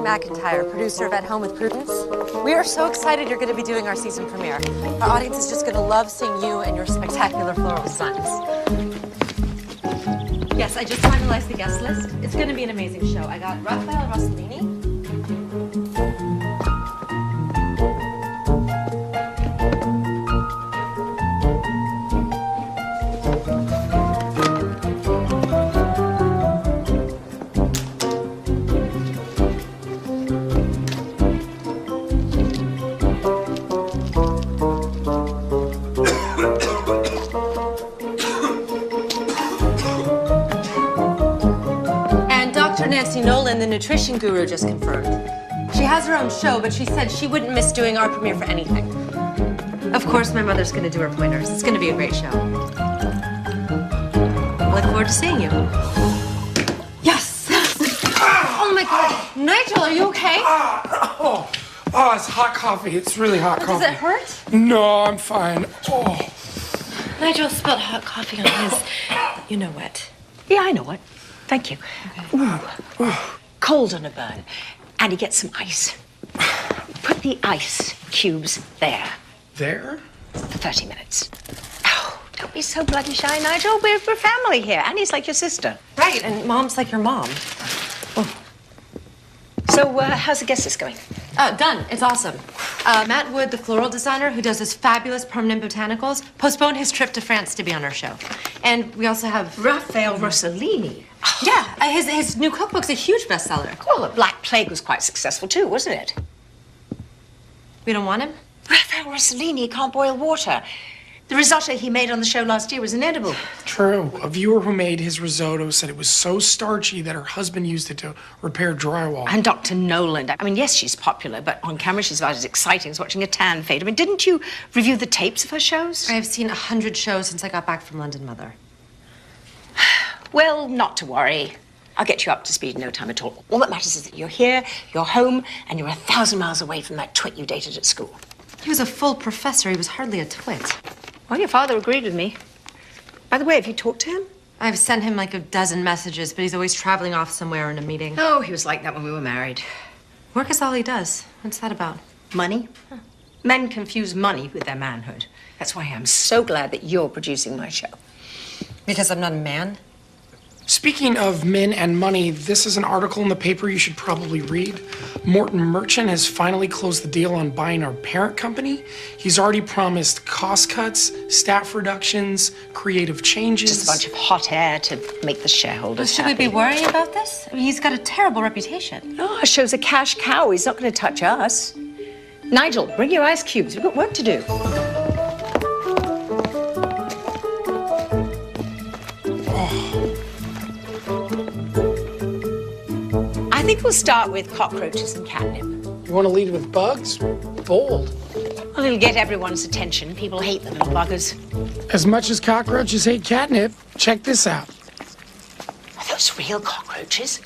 McIntyre, producer of At Home with Prudence. We are so excited you're going to be doing our season premiere. Our audience is just going to love seeing you and your spectacular floral designs. Yes, I just finalized the guest list. It's going to be an amazing show. I got Raphael Rossellini. Nancy Nolan, the nutrition guru, just confirmed. She has her own show, but she said she wouldn't miss doing our premiere for anything. Of course, my mother's going to do her pointers. It's going to be a great show. I look forward to seeing you. Yes! Oh my God. Nigel, are you okay? It's hot coffee. It's really hot coffee. Does it hurt? No, I'm fine. Oh. Nigel spilled hot coffee on his you-know-what. Yeah, I know what. Thank you. Okay. Ooh, cold on a burn. And you get some ice. Put the ice cubes there. There? For 30 minutes. Oh, don't be so bloody shy, Nigel. We're family here. Annie's like your sister. Right, and Mom's like your mom. Oh. So, how's the guest list going? Done. It's awesome. Matt Wood, the floral designer who does this fabulous permanent botanicals, postponed his trip to France to be on our show. And we also have... Raphael Rossellini. Oh. Yeah, his new cookbook's a huge bestseller. Well, the Black Plague was quite successful too, wasn't it? We don't want him? Raphael Rossellini can't boil water. The risotto he made on the show last year was inedible. True. A viewer who made his risotto said it was so starchy that her husband used it to repair drywall. And Dr. Nolan. I mean, yes, she's popular, but on camera she's about as exciting as watching a tan fade. I mean, didn't you review the tapes of her shows? I have seen 100 shows since I got back from London, Mother. Well, not to worry. I'll get you up to speed in no time at all. All that matters is that you're here, you're home, and you're 1,000 miles away from that twit you dated at school. He was a full professor. He was hardly a twit. Well, your father agreed with me. By the way, have you talked to him? I've sent him like a dozen messages, but he's always traveling off somewhere in a meeting. Oh, he was like that when we were married. Work is all he does. What's that about? Money? Huh. Men confuse money with their manhood. That's why I'm so glad that you're producing my show. Because I'm not a man? Speaking of men and money, this is an article in the paper you should probably read. Morton Merchant has finally closed the deal on buying our parent company. He's already promised cost cuts, staff reductions, creative changes. Just a bunch of hot air to make the shareholders Should we be worrying about this? I mean, he's got a terrible reputation. No, our show's a cash cow. He's not going to touch us. Nigel, bring your ice cubes. We've got work to do. I think we'll start with cockroaches and catnip. You want to lead with bugs? Bold. Well, it'll get everyone's attention. People hate the little buggers. As much as cockroaches hate catnip, check this out. Are those real cockroaches?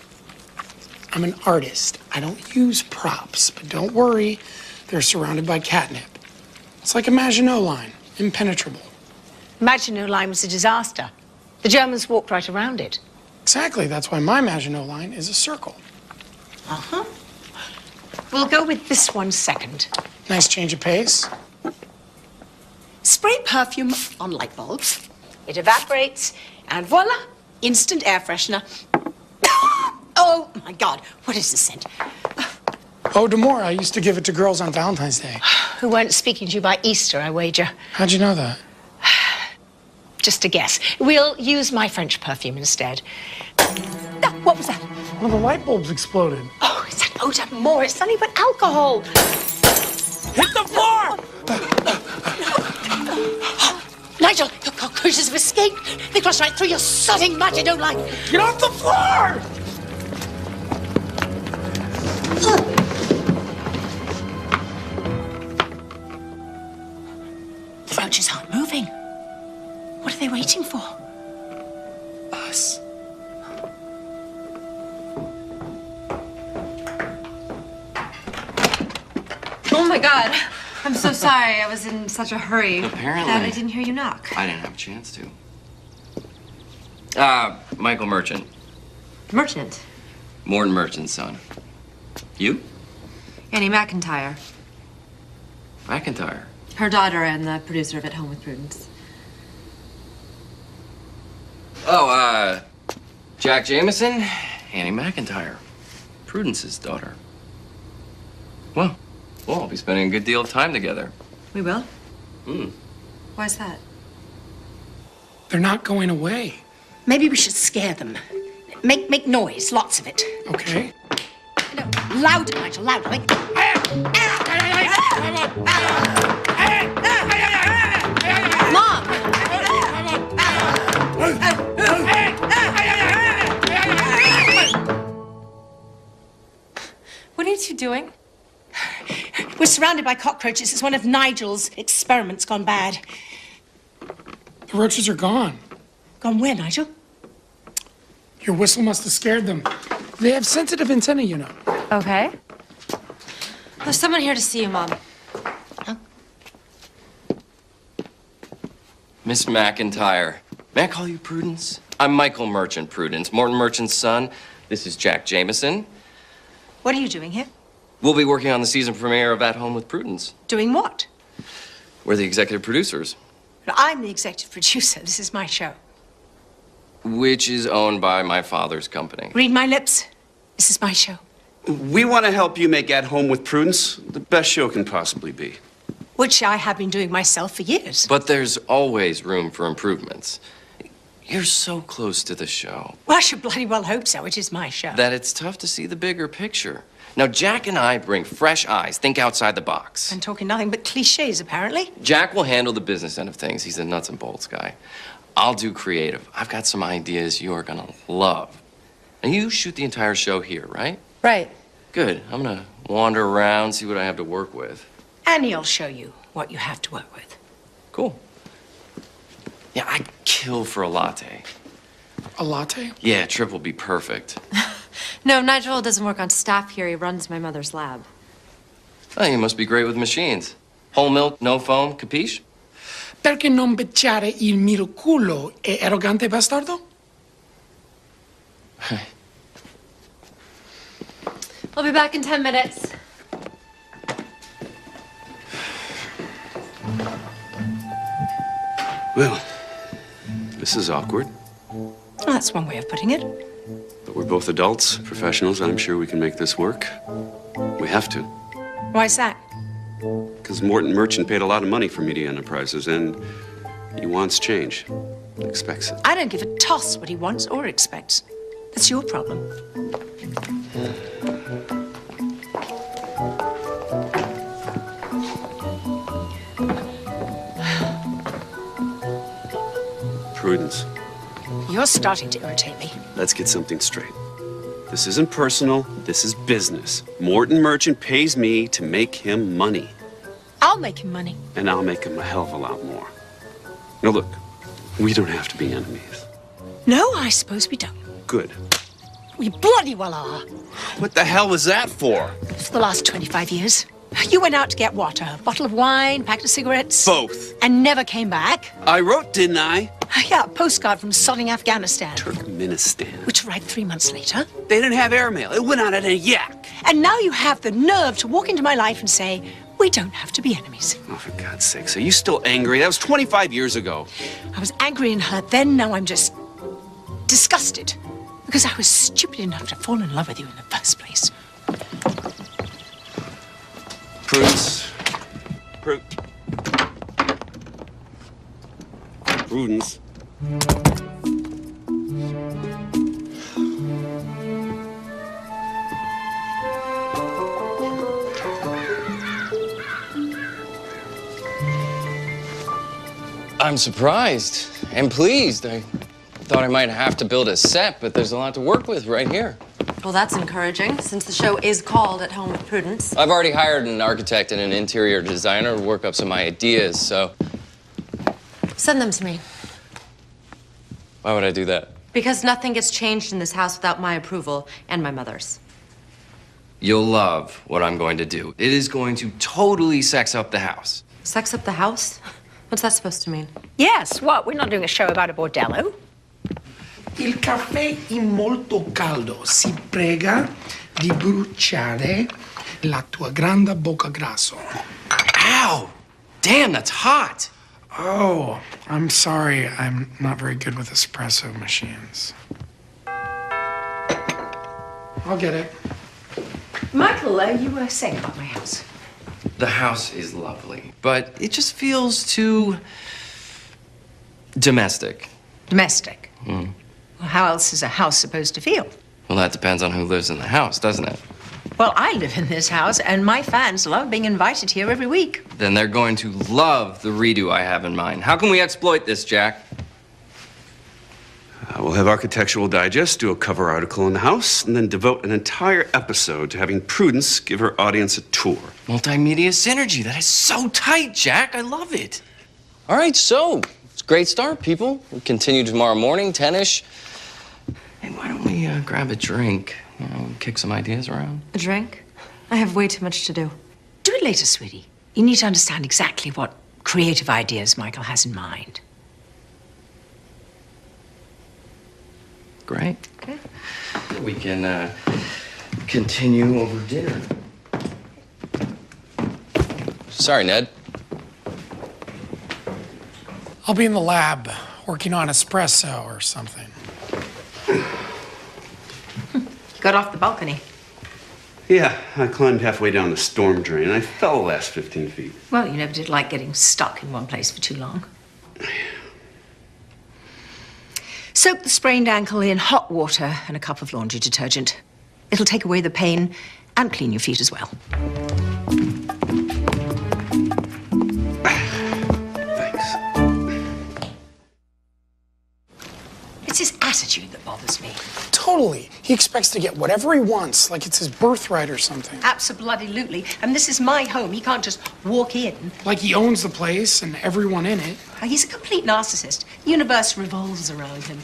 I'm an artist. I don't use props, but don't worry. They're surrounded by catnip. It's like a Maginot Line, impenetrable. Maginot Line was a disaster. The Germans walked right around it. Exactly. That's why my Maginot Line is a circle. Uh-huh. We'll go with this one second. Nice change of pace. Spray perfume on light bulbs. It evaporates, and voila, instant air freshener. Oh, my God, what is this scent? Eau d'Amour. I used to give it to girls on Valentine's Day. Who weren't speaking to you by Easter, I wager. How'd you know that? Just a guess. We'll use my French perfume instead. What was that? One of the light bulbs exploded. Oh, it's that Eau d'Amour. It's nothing but alcohol. Hit the floor! Nigel, your cockroaches have escaped. They crossed right through your sodding Maginot Line. Get off the floor! The roaches aren't moving. What are they waiting for? Us. Oh my God. I'm so sorry. I was in such a hurry. Apparently. That I didn't hear you knock. I didn't have a chance to. Michael Merchant. Merchant. Morton Merchant's son. You? Annie McIntyre. McIntyre? Her daughter and the producer of At Home with Prudence. Oh, Jack Jameson, Annie McIntyre. Prudence's daughter. Well, we'll all be spending a good deal of time together. We will? Hmm. Why's that? They're not going away. Maybe we should scare them. Make noise, lots of it. Okay. No, louder, Nigel, louder. Like... Mom! What are you two doing? We're surrounded by cockroaches. It's one of Nigel's experiments gone bad. The roaches are gone. Gone where, Nigel? Your whistle must have scared them. They have sensitive antennae, you know. Okay. There's someone here to see you, Mom. Huh? Miss McIntyre. May I call you Prudence? I'm Michael Merchant, Prudence, Morton Merchant's son. This is Jack Jameson. What are you doing here? We'll be working on the season premiere of At Home with Prudence. Doing what? We're the executive producers, I'm the executive producer. This is my show. which is owned by my father's company. Read my lips. This is my show. We want to help you make At Home with Prudence the best show can possibly be. Which I have been doing myself for years. But there's always room for improvements. You're so close to the show Well, I should bloody well hope so. It is my show. that it's tough to see the bigger picture. Now, Jack and I bring fresh eyes, think outside the box. I'm talking nothing but cliches, apparently. Jack will handle the business end of things. He's a nuts and bolts guy. I'll do creative. I've got some ideas you are gonna love. And you shoot the entire show here, right? Right. Good. I'm gonna wander around, see what I have to work with. And he'll show you what you have to work with. Cool. Yeah, I'd kill for a latte. A latte? Yeah, Trip will be perfect. No, Nigel doesn't work on staff here. He runs my mother's lab. Oh, you must be great with machines. Whole milk, no foam, capiche? Perché non becciare il mio culo, è arrogante bastardo? I'll be back in 10 minutes. Well, this is awkward, Well, that's one way of putting it. but we're both adults, professionals, and I'm sure we can make this work. We have to, Why's that? because Morton Merchant paid a lot of money for Media Enterprises, and he wants change. Expects it. I don't give a toss what he wants or expects. That's your problem. Prudence, You're starting to irritate me. let's get something straight. This isn't personal, this is business. Morton Merchant pays me to make him money, I'll make him money. and I'll make him a hell of a lot more. Now look, we don't have to be enemies. No, I suppose we don't. Good. We bloody well are. What the hell was that for? For the last 25 years. You went out to get what? A bottle of wine, packet of cigarettes? Both. And never came back? I wrote, didn't I? Yeah, a postcard from sodding Afghanistan. Turkmenistan. Which arrived 3 months later. They didn't have airmail. It went out at a yak. And now you have the nerve to walk into my life and say, we don't have to be enemies. Oh, for God's sakes, are you still angry? That was 25 years ago. I was angry and hurt then, now I'm just disgusted. Because I was stupid enough to fall in love with you in the first place. Prudence. Prudence. I'm surprised and pleased. I thought I might have to build a set, but there's a lot to work with right here. Well, that's encouraging, since the show is called At Home with Prudence. I've already hired an architect and an interior designer to work up some ideas, so Send them to me. why would I do that? Because nothing gets changed in this house without my approval and my mother's. You'll love what I'm going to do. It is going to totally sex up the house. Sex up the house? What's that supposed to mean? Yes, what? We're not doing a show about a bordello. Il caffè è molto caldo. Si prega. di bruciare la tua grande bocca grasso. Ow! Damn, that's hot. Oh, I'm sorry. I'm not very good with espresso machines. I'll get it. Michael, you were saying about my house. The house is lovely, but it just feels too domestic. Domestic? Well, how else is a house supposed to feel? Well, that depends on who lives in the house, doesn't it? Well, I live in this house, and my fans love being invited here every week. Then they're going to love the redo I have in mind. How can we exploit this, Jack? We'll have Architectural Digest do a cover article in the house and then devote an entire episode to having Prudence give her audience a tour. Multimedia synergy. That is so tight, Jack. I love it. All right, so it's a great start, people. We continue tomorrow morning, 10-ish. Hey, why don't we grab a drink? You know, kick some ideas around. A drink? I have way too much to do. Do it later, sweetie. You need to understand exactly what creative ideas Michael has in mind. Great. Okay. We can continue over dinner. Sorry, Ned. I'll be in the lab working on espresso or something. You got off the balcony. Yeah, I climbed halfway down the storm drain. I fell the last 15 feet. Well, you never did like getting stuck in one place for too long. Soak the sprained ankle in hot water and a cup of laundry detergent. It'll take away the pain and clean your feet as well. Thanks. It's his attitude that bothers me. Totally. He expects to get whatever he wants, like it's his birthright or something. Absolutely. And this is my home. He can't just walk in. Like he owns the place and everyone in it. He's a complete narcissist. The universe revolves around him.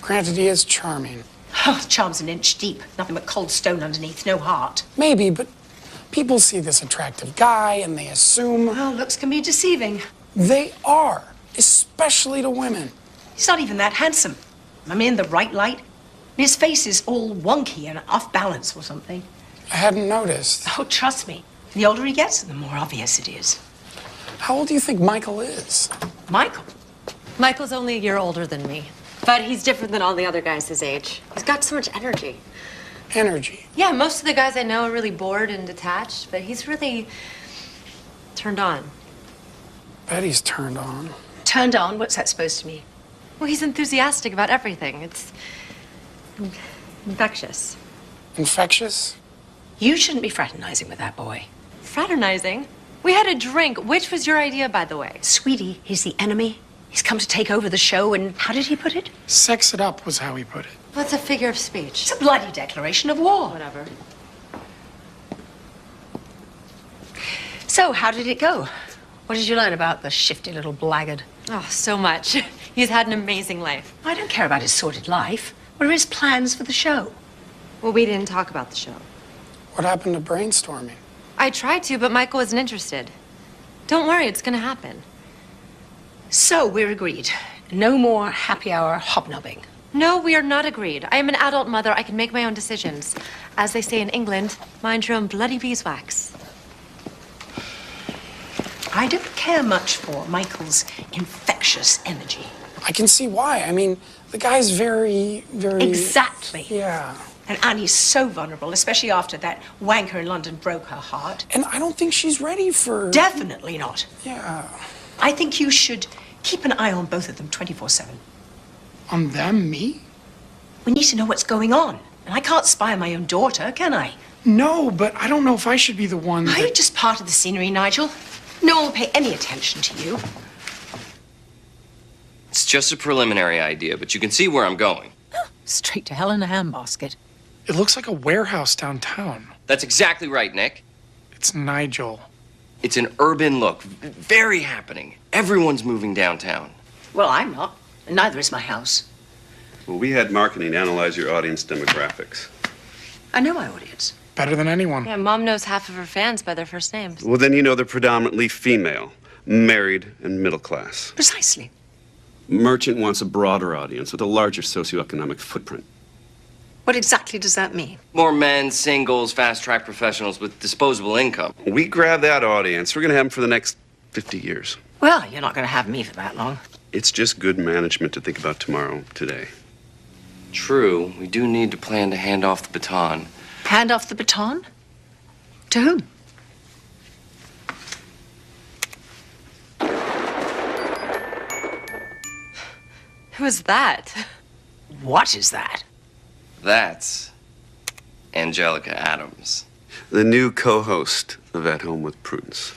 Granted, he is charming. Oh, the charm's an inch deep. Nothing but cold stone underneath, no heart. Maybe, but people see this attractive guy and they assume... Well, looks can be deceiving. They are, especially to women. He's not even that handsome. I mean, in the right light. His face is all wonky and off balance or something. I hadn't noticed. Oh, trust me. The older he gets, the more obvious it is. How old do you think Michael is? Michael? Michael's only a year older than me, but he's different than all the other guys his age. He's got so much energy. Energy. Yeah, most of the guys I know are really bored and detached, but he's really turned on. Bet he's turned on. Turned on? What's that supposed to mean? Well, he's enthusiastic about everything. It's infectious. Infectious? You shouldn't be fraternizing with that boy. Fraternizing? We had a drink. Which was your idea, by the way? Sweetie, he's the enemy. He's come to take over the show, and how did he put it? Sex it up was how he put it. What's a figure of speech? It's a bloody declaration of war. Whatever. So, how did it go? What did you learn about the shifty little blackguard? Oh, so much. He's had an amazing life. I don't care about his sordid life. What are his plans for the show? Well, we didn't talk about the show. What happened to brainstorming? I tried to, but Michael wasn't interested. Don't worry, it's gonna happen. So, we're agreed. No more happy hour hobnobbing. No, we are not agreed. I am an adult mother. I can make my own decisions. As they say in England, mind your own bloody beeswax. I don't care much for Michael's infectious energy. I can see why. I mean, the guy's very... Exactly. Yeah. And Annie's so vulnerable, especially after that wanker in London broke her heart. And I don't think she's ready for... Definitely not. Yeah. I think you should keep an eye on both of them 24/7. On them? Me? We need to know what's going on. And I can't spy on my own daughter, can I? No, but I don't know if I should be the one Are that... you just part of the scenery, Nigel? No one will pay any attention to you. It's just a preliminary idea, but you can see where I'm going. Straight to hell in a handbasket. It looks like a warehouse downtown. That's exactly right, Nick. It's Nigel. It's an urban look. Very happening. Everyone's moving downtown. Well, I'm not. And neither is my house. Well, we had marketing analyze your audience demographics. I know my audience. Better than anyone. Yeah, Mom knows half of her fans by their first names. Well, then you know they're predominantly female, married, and middle class. Precisely. Merchant wants a broader audience with a larger socioeconomic footprint. What exactly does that mean? More men, singles, fast-track professionals with disposable income. We grab that audience. We're going to have them for the next 50 years. Well, you're not going to have me for that long. It's just good management to think about tomorrow, today. True, we do need to plan to hand off the baton. Hand off the baton? To whom? Who is that? What is that? That's Angelica Adams. The new co-host of At Home with Prudence.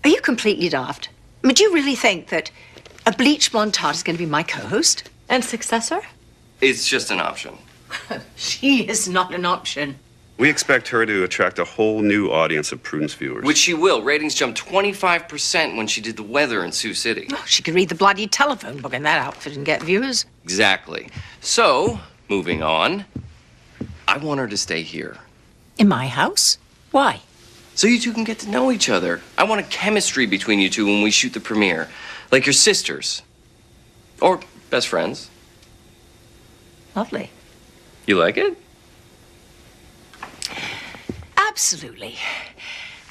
Are you completely daft? I mean, do you really think that a bleach blonde tart is going to be my co-host? And successor? It's just an option. She is not an option. We expect her to attract a whole new audience of Prudence viewers. Which she will. Ratings jumped 25% when she did the weather in Sioux City. Oh, she could read the bloody telephone book in that outfit and get viewers. Exactly. So, moving on, I want her to stay here. In my house? Why? So you two can get to know each other. I want a chemistry between you two when we shoot the premiere. Like your sisters. Or best friends. Lovely. You like it? Absolutely.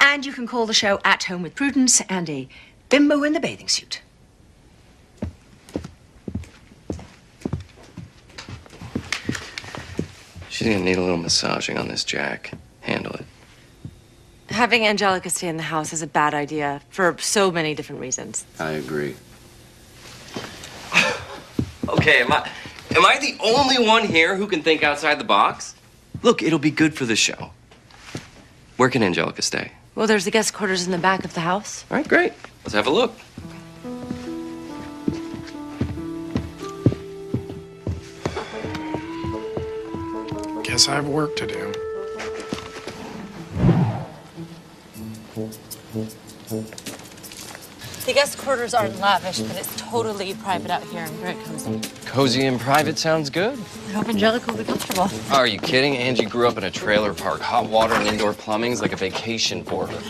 And you can call the show At Home with Prudence and a bimbo in the bathing suit. She's gonna need a little massaging on this, Jack. Handle it. Having Angelica stay in the house is a bad idea for so many different reasons. I agree. Okay, am I the only one here who can think outside the box? Look, it'll be good for the show. Where can Angelica stay? Well, there's the guest quarters in the back of the house. All right, great. Let's have a look. Guess I have work to do. The guest quarters aren't lavish, but it's totally private out here and very cozy. Cozy and private sounds good. I hope Angelica will be comfortable. Are you kidding? Angie grew up in a trailer park. Hot water and indoor plumbing's like a vacation for her.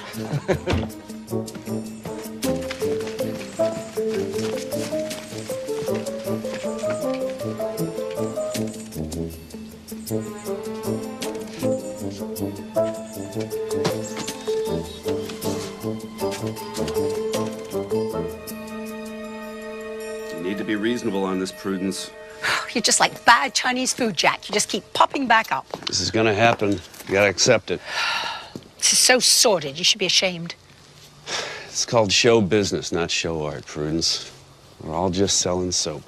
You need to be reasonable on this, Prudence. You're just like bad Chinese food, Jack. You just keep popping back up. This is gonna happen. You gotta accept it. This is so sordid. You should be ashamed. It's called show business, not show art, Prudence. We're all just selling soap.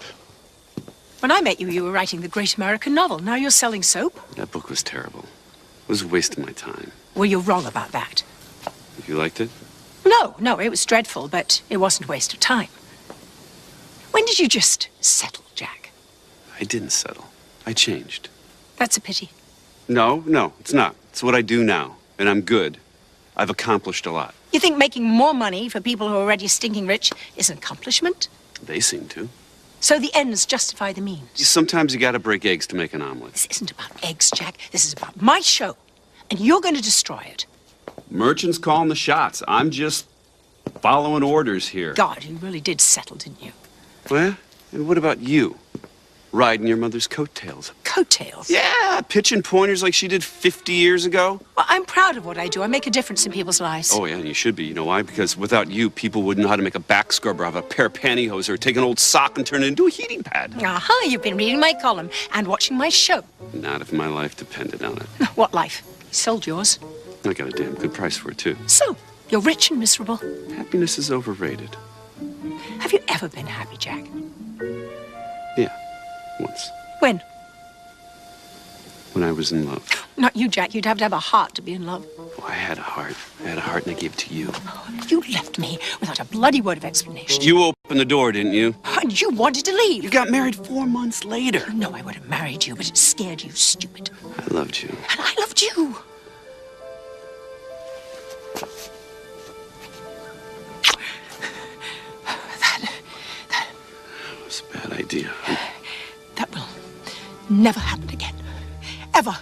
When I met you, you were writing the great American novel. Now you're selling soap? That book was terrible. It was a waste of my time. Well, you're wrong about that. You liked it? No, it was dreadful, but it wasn't a waste of time. When did you just settle, Jack? I didn't settle. I changed. That's a pity. No, it's not. It's what I do now, and I'm good. I've accomplished a lot. You think making more money for people who are already stinking rich is an accomplishment? They seem to. So the ends justify the means. Sometimes you gotta break eggs to make an omelet. This isn't about eggs, Jack. This is about my show. And you're going to destroy it. Merchant's calling the shots. I'm just following orders here. God, you really did settle, didn't you? Well, and what about you? Riding your mother's coattails. Coattails? Yeah, pitching pointers like she did 50 years ago. Well, I'm proud of what I do. I make a difference in people's lives. Oh, yeah, and you should be. You know why? Because without you, people wouldn't know how to make a back scrubber out of a pair of pantyhose or take an old sock and turn it into a heating pad. Aha, you've been reading my column and watching my show. Not if my life depended on it. What life? You sold yours. I got a damn good price for it, too. So, you're rich and miserable. Happiness is overrated. Have you ever been happy, Jack? Yeah, once. When? When I was in love. Not you, Jack. You'd have to have a heart to be in love. Oh, I had a heart. I had a heart and I gave it to you. You left me without a bloody word of explanation. You opened the door, didn't you? And you wanted to leave. You got married 4 months later. No, I would have married you, but it scared you, stupid. I loved you. And I loved you. That was a bad idea. That will never happen again. Ever.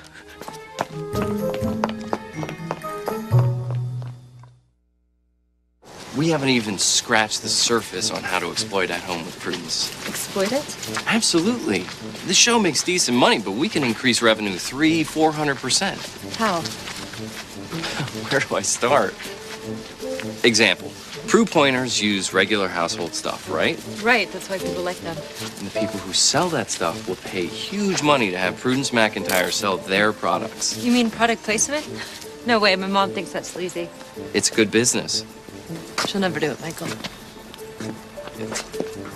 We haven't even scratched the surface on how to exploit At Home with Prudence. Exploit it? Absolutely. The show makes decent money, but we can increase revenue 300-400%. How? Where do I start? Example. Prue pointers use regular household stuff, right? Right, that's why people like them. And the people who sell that stuff will pay huge money to have Prudence McIntyre sell their products. You mean product placement? No way, my mom thinks that's sleazy. It's good business. She'll never do it, Michael.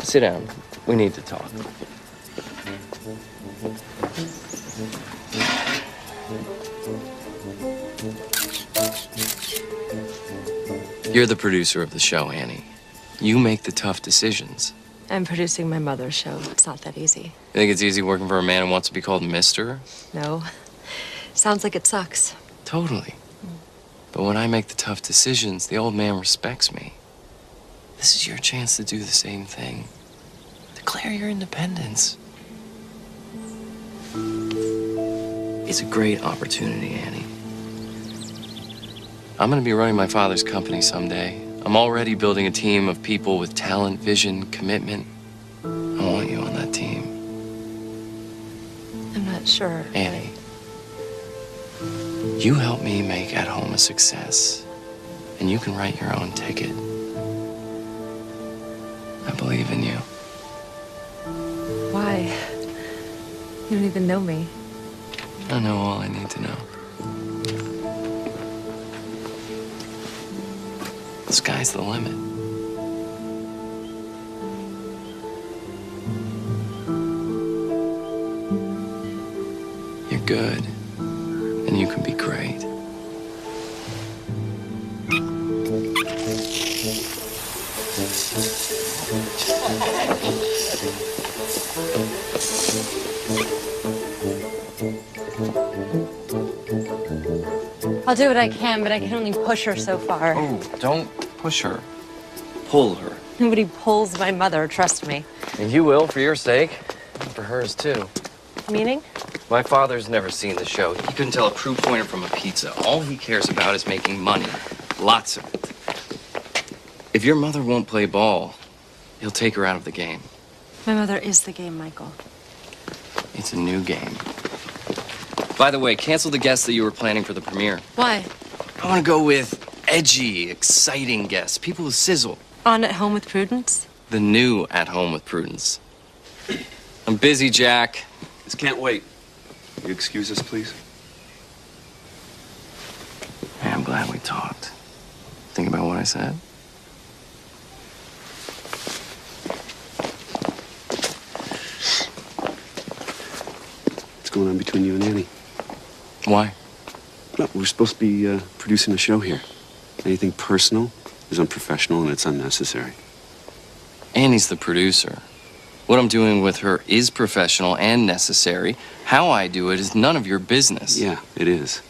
Sit down. We need to talk. You're the producer of the show, Annie. You make the tough decisions. I'm producing my mother's show. It's not that easy. You think it's easy working for a man who wants to be called Mister? No. Sounds like it sucks. Totally. But when I make the tough decisions, the old man respects me. This is your chance to do the same thing. Declare your independence. It's a great opportunity, Annie. I'm gonna be running my father's company someday. I'm already building a team of people with talent, vision, commitment. I want you on that team. I'm not sure. Annie, you help me make At Home a success, and you can write your own ticket. I believe in you. Why? You don't even know me. I know all I need to know. The sky's the limit. You're good, and you can be great. I'll do what I can, but I can only push her so far. Oh, don't push her. Pull her. Nobody pulls my mother, trust me. And you will, for your sake. And for hers, too. Meaning? My father's never seen the show. He couldn't tell a Prue pointer from a pizza. All he cares about is making money. Lots of it. If your mother won't play ball, he'll take her out of the game. My mother is the game, Michael. It's a new game. By the way, cancel the guests that you were planning for the premiere. Why? I want to go with edgy, exciting guests. People with sizzle. On At Home with Prudence? The new At Home with Prudence. I'm busy, Jack. This can't wait. Will you excuse us, please? Hey, I'm glad we talked. Think about what I said? What's going on between you and Annie? Why? Well, we're supposed to be producing a show here. Anything personal is unprofessional and it's unnecessary. Annie's the producer. What I'm doing with her is professional and necessary. How I do it is none of your business. Yeah, it is.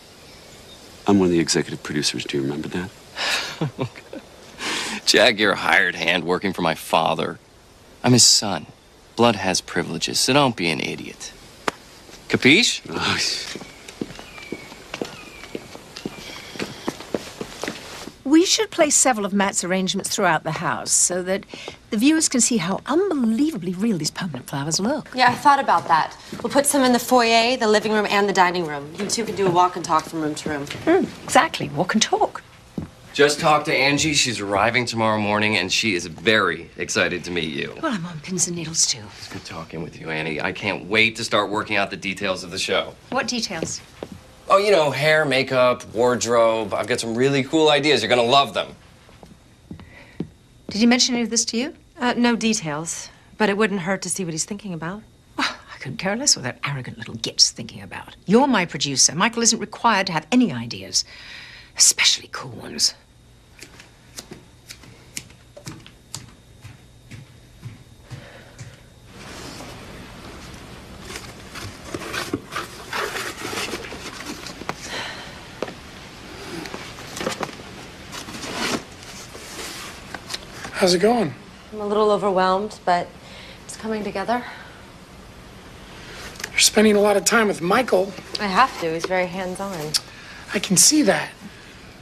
I'm one of the executive producers. Do you remember that? Jack, you're a hired hand working for my father. I'm his son. Blood has privileges, so don't be an idiot. Capiche? Oh, We should place several of Matt's arrangements throughout the house so that the viewers can see how unbelievably real these permanent flowers look. Yeah, I thought about that. We'll put some in the foyer, the living room, and the dining room. You two can do a walk and talk from room to room. Exactly. Walk and talk. Just talked to Angie. She's arriving tomorrow morning, and she is very excited to meet you. Well, I'm on pins and needles, too. It's good talking with you, Annie. I can't wait to start working out the details of the show. What details? Oh, you know, hair, makeup, wardrobe. I've got some really cool ideas. You're gonna love them. Did he mention any of this to you? No details, but it wouldn't hurt to see what he's thinking about. Oh, I couldn't care less what that arrogant little git's thinking about. You're my producer. Michael isn't required to have any ideas, especially cool ones. How's it going? I'm a little overwhelmed, but it's coming together. You're spending a lot of time with Michael. I have to. He's very hands-on. I can see that.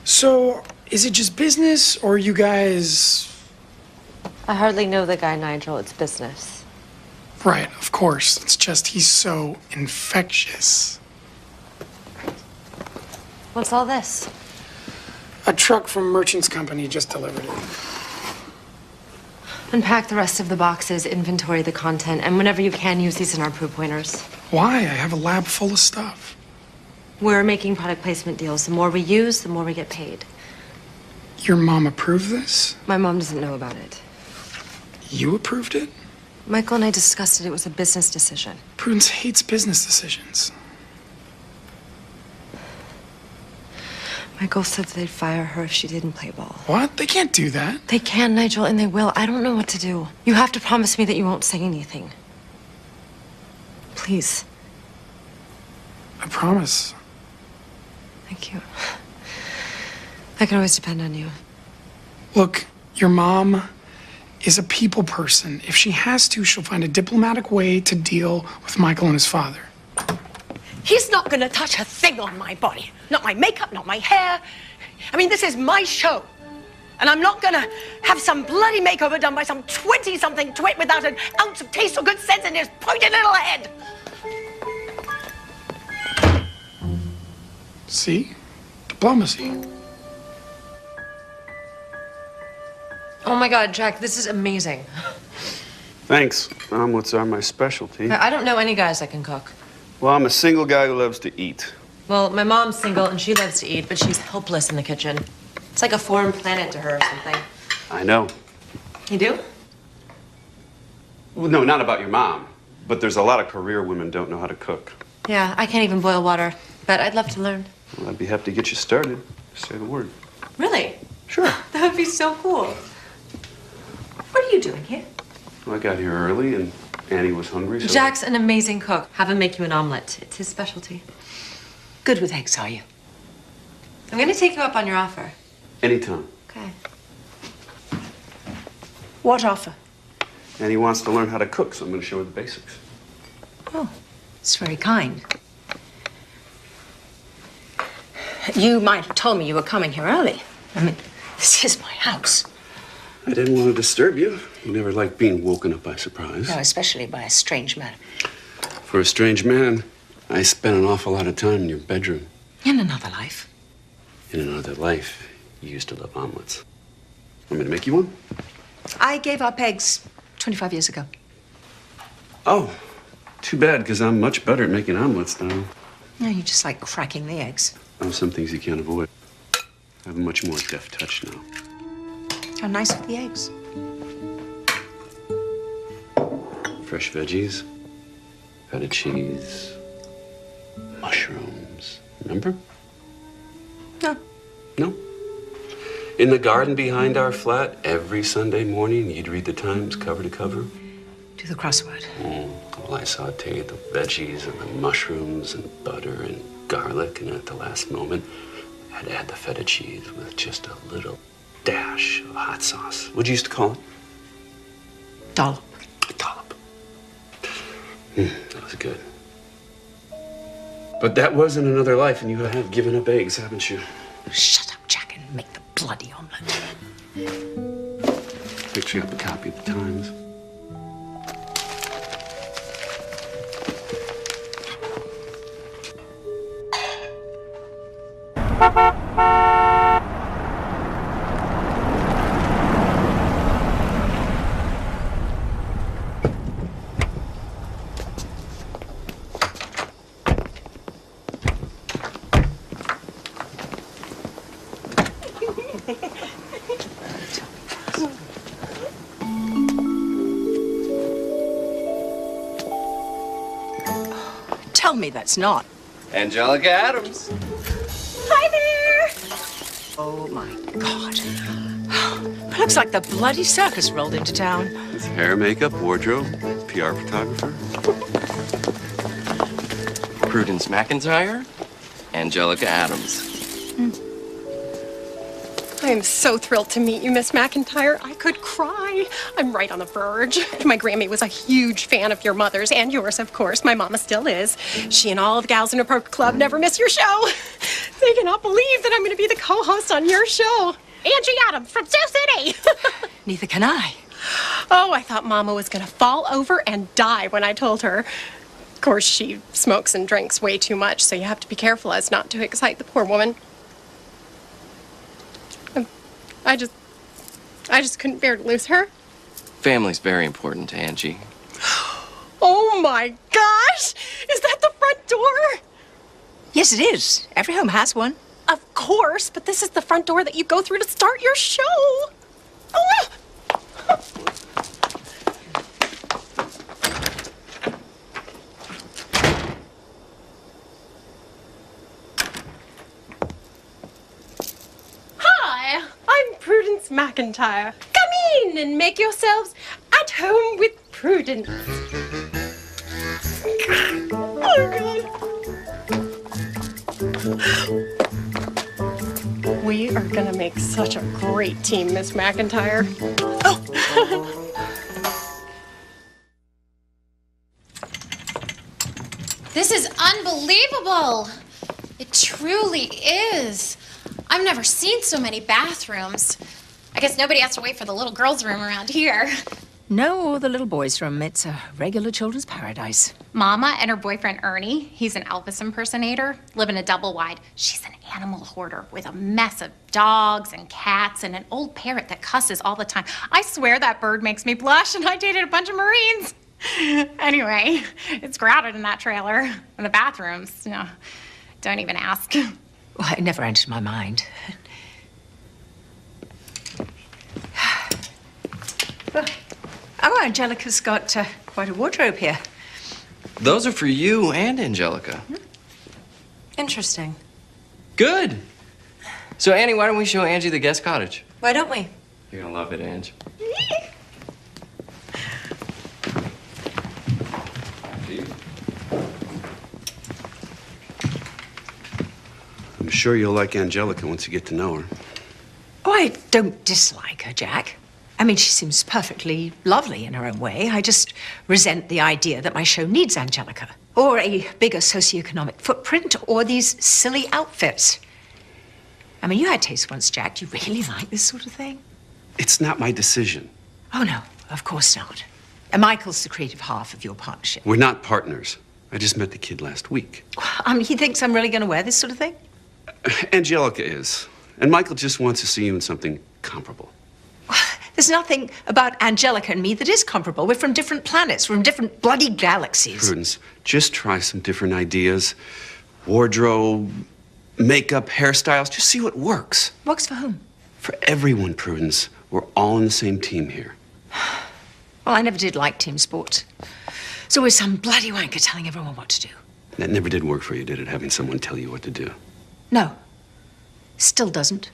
So, Is it just business, or you guys... I hardly know the guy, Nigel. It's business. Right, of course. It's just he's so infectious. What's all this? A truck from Merchant's Company just delivered it. Unpack the rest of the boxes, inventory the content, and whenever you can, use these in our proof pointers. Why? I have a lab full of stuff. We're making product placement deals. The more we use, the more we get paid. Your mom approved this? My mom doesn't know about it. You approved it? Michael and I discussed it. It was a business decision. Prudence hates business decisions. Michael said they'd fire her if she didn't play ball. What? They can't do that. They can, Nigel, and they will. I don't know what to do. You have to promise me that you won't say anything. Please. I promise. Thank you. I can always depend on you. Look, your mom is a people person. If she has to, she'll find a diplomatic way to deal with Michael and his father. He's not gonna touch a thing on my body. Not my makeup, not my hair. I mean, this is my show. And I'm not gonna have some bloody makeover done by some 20-something twit without an ounce of taste or good sense in his pointy little head. See? Diplomacy. Oh my God, Jack, this is amazing. Thanks. Omelets are my specialty. I don't know any guys that can cook. Well, I'm a single guy who loves to eat. Well, my mom's single and she loves to eat, but she's helpless in the kitchen. It's like a foreign planet to her or something. I know. You do? Well, no, not about your mom. But there's a lot of career women don't know how to cook. Yeah, I can't even boil water, but I'd love to learn. Well, I'd be happy to get you started. Say the word. Really? Sure. That would be so cool. What are you doing here? Well, I got here early and Annie was hungry, so... Jack's an amazing cook. Have him make you an omelet. It's his specialty. Good with eggs, are you? I'm gonna take you up on your offer. Anytime. Okay. What offer? Annie wants to learn how to cook, so I'm going to show her the basics. Oh, it's very kind. You might have told me you were coming here early. I mean, this is my house. I didn't want to disturb you. You never liked being woken up by surprise. No, especially by a strange man. For a strange man, I spent an awful lot of time in your bedroom. In another life. In another life, you used to love omelets. Want me to make you one? I gave up eggs 25 years ago. Oh, too bad, because I'm much better at making omelets now. No, you just like cracking the eggs. Some things you can't avoid. I have a much more deft touch now. How nice are the eggs? Fresh veggies, feta cheese, mushrooms. Remember? No. No? In the garden behind our flat, every Sunday morning, you'd read the Times cover to cover. Do the crossword. Well, I sauteed the veggies and the mushrooms and butter and garlic, and at the last moment, I'd add the feta cheese with just a little dash of hot sauce. What'd you used to call it? Dollop. A dollop. That was good. But that wasn't another life, and you have given up eggs, haven't you? Shut up, Jack, and make the bloody omelet. Picked you up a copy of the Times. Tell me that's not. Angelica Adams. Hi there! Oh, my God. It looks like the bloody circus rolled into town. With hair, makeup, wardrobe, PR photographer. Prudence McIntyre. Angelica Adams. I am so thrilled to meet you, Miss McIntyre. I could cry. I'm right on the verge. My Grammy was a huge fan of your mother's and yours, of course. My mama still is. She and all the gals in her poker club never miss your show. They cannot believe that I'm going to be the co-host on your show. Angie Adams from Sioux City. Neither can I. Oh, I thought Mama was gonna fall over and die when I told her. Of course, she smokes and drinks way too much, so you have to be careful as not to excite the poor woman. I just couldn't bear to lose her. Family's very important to Angie. Oh my gosh! Is that the front door? Yes, it is. Every home has one. Of course, but this is the front door that you go through to start your show. Oh! Hi, I'm Prudence McIntyre. Come in and make yourselves at home with Prudence. Oh, God. We are gonna make such a great team, Miss McIntyre. This is unbelievable. It truly is. I've never seen so many bathrooms. I guess nobody has to wait for the little girls' room around here. No, or the little boys' room. It's a regular children's paradise. Mama and her boyfriend Ernie, he's an Elvis impersonator, live in a double wide. She's an animal hoarder with a mess of dogs and cats and an old parrot that cusses all the time. I swear that bird makes me blush, and I dated a bunch of Marines. Anyway, it's crowded in that trailer. And the bathrooms, no, don't even ask. Well, it never entered my mind. Oh, Angelica's got quite a wardrobe here. Those are for you and Angelica. Interesting. Good. So, Annie, why don't we show Angie the guest cottage? Why don't we? You're gonna love it, Ange. I'm sure you'll like Angelica once you get to know her. Oh, I don't dislike her, Jack. I mean, she seems perfectly lovely in her own way. I just resent the idea that my show needs Angelica, or a bigger socioeconomic footprint, or these silly outfits. I mean, you had taste once, Jack. Do you really like this sort of thing? It's not my decision. Oh, no, of course not. And Michael's the creative half of your partnership. We're not partners. I just met the kid last week. He thinks I'm really going to wear this sort of thing? Angelica is. And Michael just wants to see you in something comparable. There's nothing about Angelica and me that is comparable. We're from different planets, from different bloody galaxies. Prudence, just try some different ideas. Wardrobe, makeup, hairstyles. Just see what works. Works for whom? For everyone, Prudence. We're all on the same team here. Well, I never did like team sports. It's always some bloody wanker telling everyone what to do. That never did work for you, did it? Having someone tell you what to do. No. Still doesn't.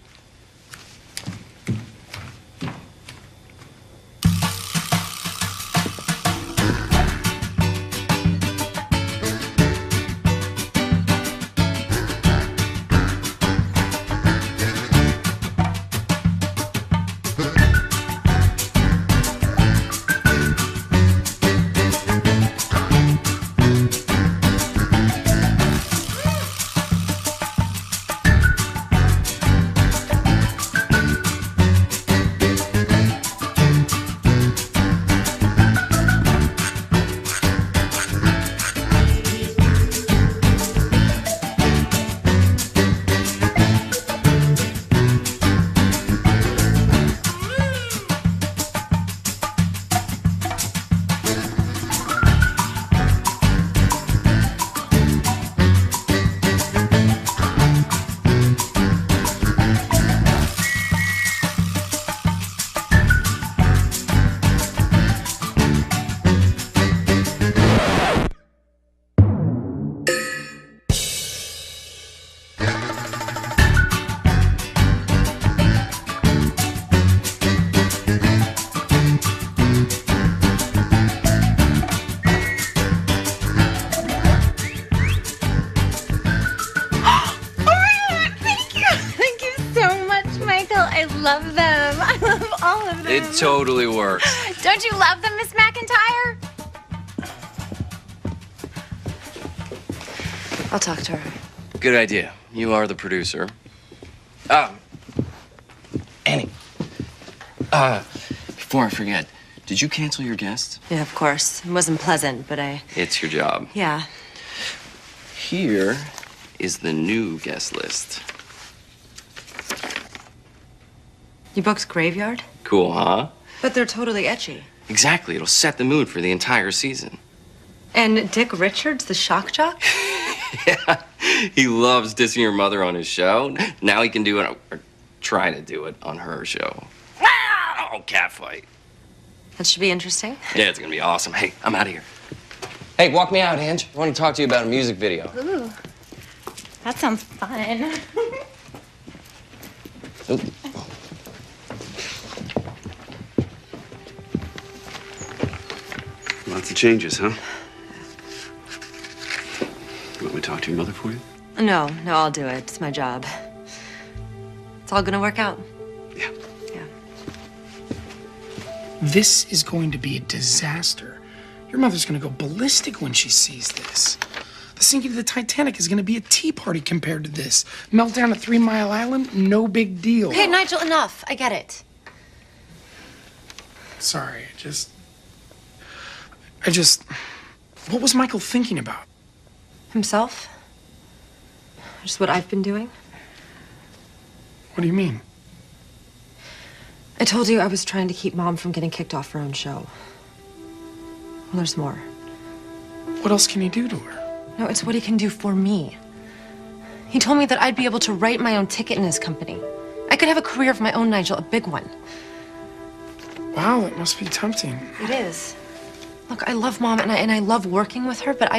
love them. I love all of them. It totally works. Don't you love them, Miss McIntyre? I'll talk to her. Good idea. You are the producer. Before I forget, did you cancel your guests? Yeah, of course. It wasn't pleasant, but It's your job. yeah. Here is the new guest list. You booked Graveyard? Cool, huh? But they're totally etchy. Exactly. It'll set the mood for the entire season. And Dick Richards, the shock jock? Yeah. He loves dissing your mother on his show. Now he can do it, or try to do it, on her show. Oh, catfight. That should be interesting. Yeah, it's gonna be awesome. Hey, I'm out of here. Hey, walk me out, Ange. I want to talk to you about a music video. Ooh, that sounds fun. Oop. Lots of changes, huh? You want me to talk to your mother for you? No, I'll do it. It's my job. It's all gonna work out. Yeah. Yeah. This is going to be a disaster. Your mother's gonna go ballistic when she sees this. The sinking of the Titanic is gonna be a tea party compared to this. Meltdown at 3 Mile Island, no big deal. Okay, Nigel, enough. I get it. Sorry, I just... What was Michael thinking about? Himself? Just what I've been doing? What do you mean? I told you I was trying to keep Mom from getting kicked off her own show. Well, there's more. What else can you do to her? No, it's what he can do for me. He told me that I'd be able to write my own ticket in his company. I could have a career of my own, Nigel, a big one. Wow, that must be tempting. It is. Look, I love Mom and I love working with her, but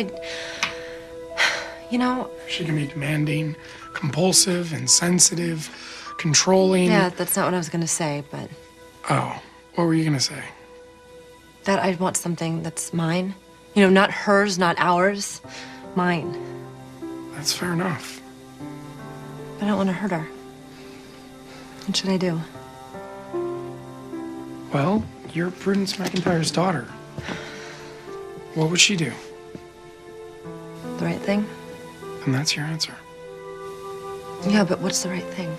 you know... She can be demanding, compulsive, insensitive, controlling. Yeah, that's not what I was gonna say, but... Oh, what were you gonna say? That I want something that's mine. You know, not hers, not ours. Mine. That's fair enough. But I don't want to hurt her. What should I do? Well, you're Prudence McIntyre's daughter. What would she do? The right thing? And that's your answer. Yeah, but what's the right thing?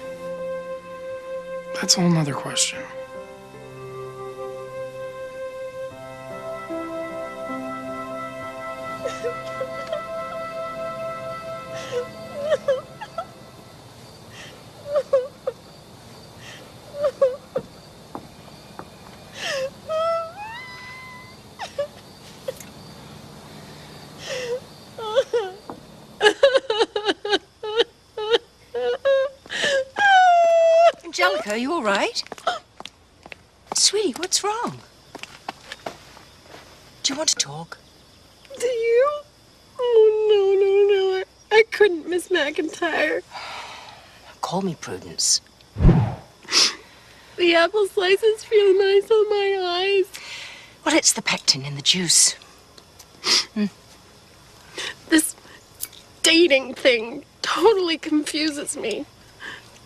That's a whole nother question. Angelica, are you all right? Sweetie, what's wrong? Do you want to talk? Do you? Oh, no. I couldn't, Miss McIntyre. Call me Prudence. The apple slices feel nice on my eyes. Well, it's the pectin in the juice. This dating thing totally confuses me.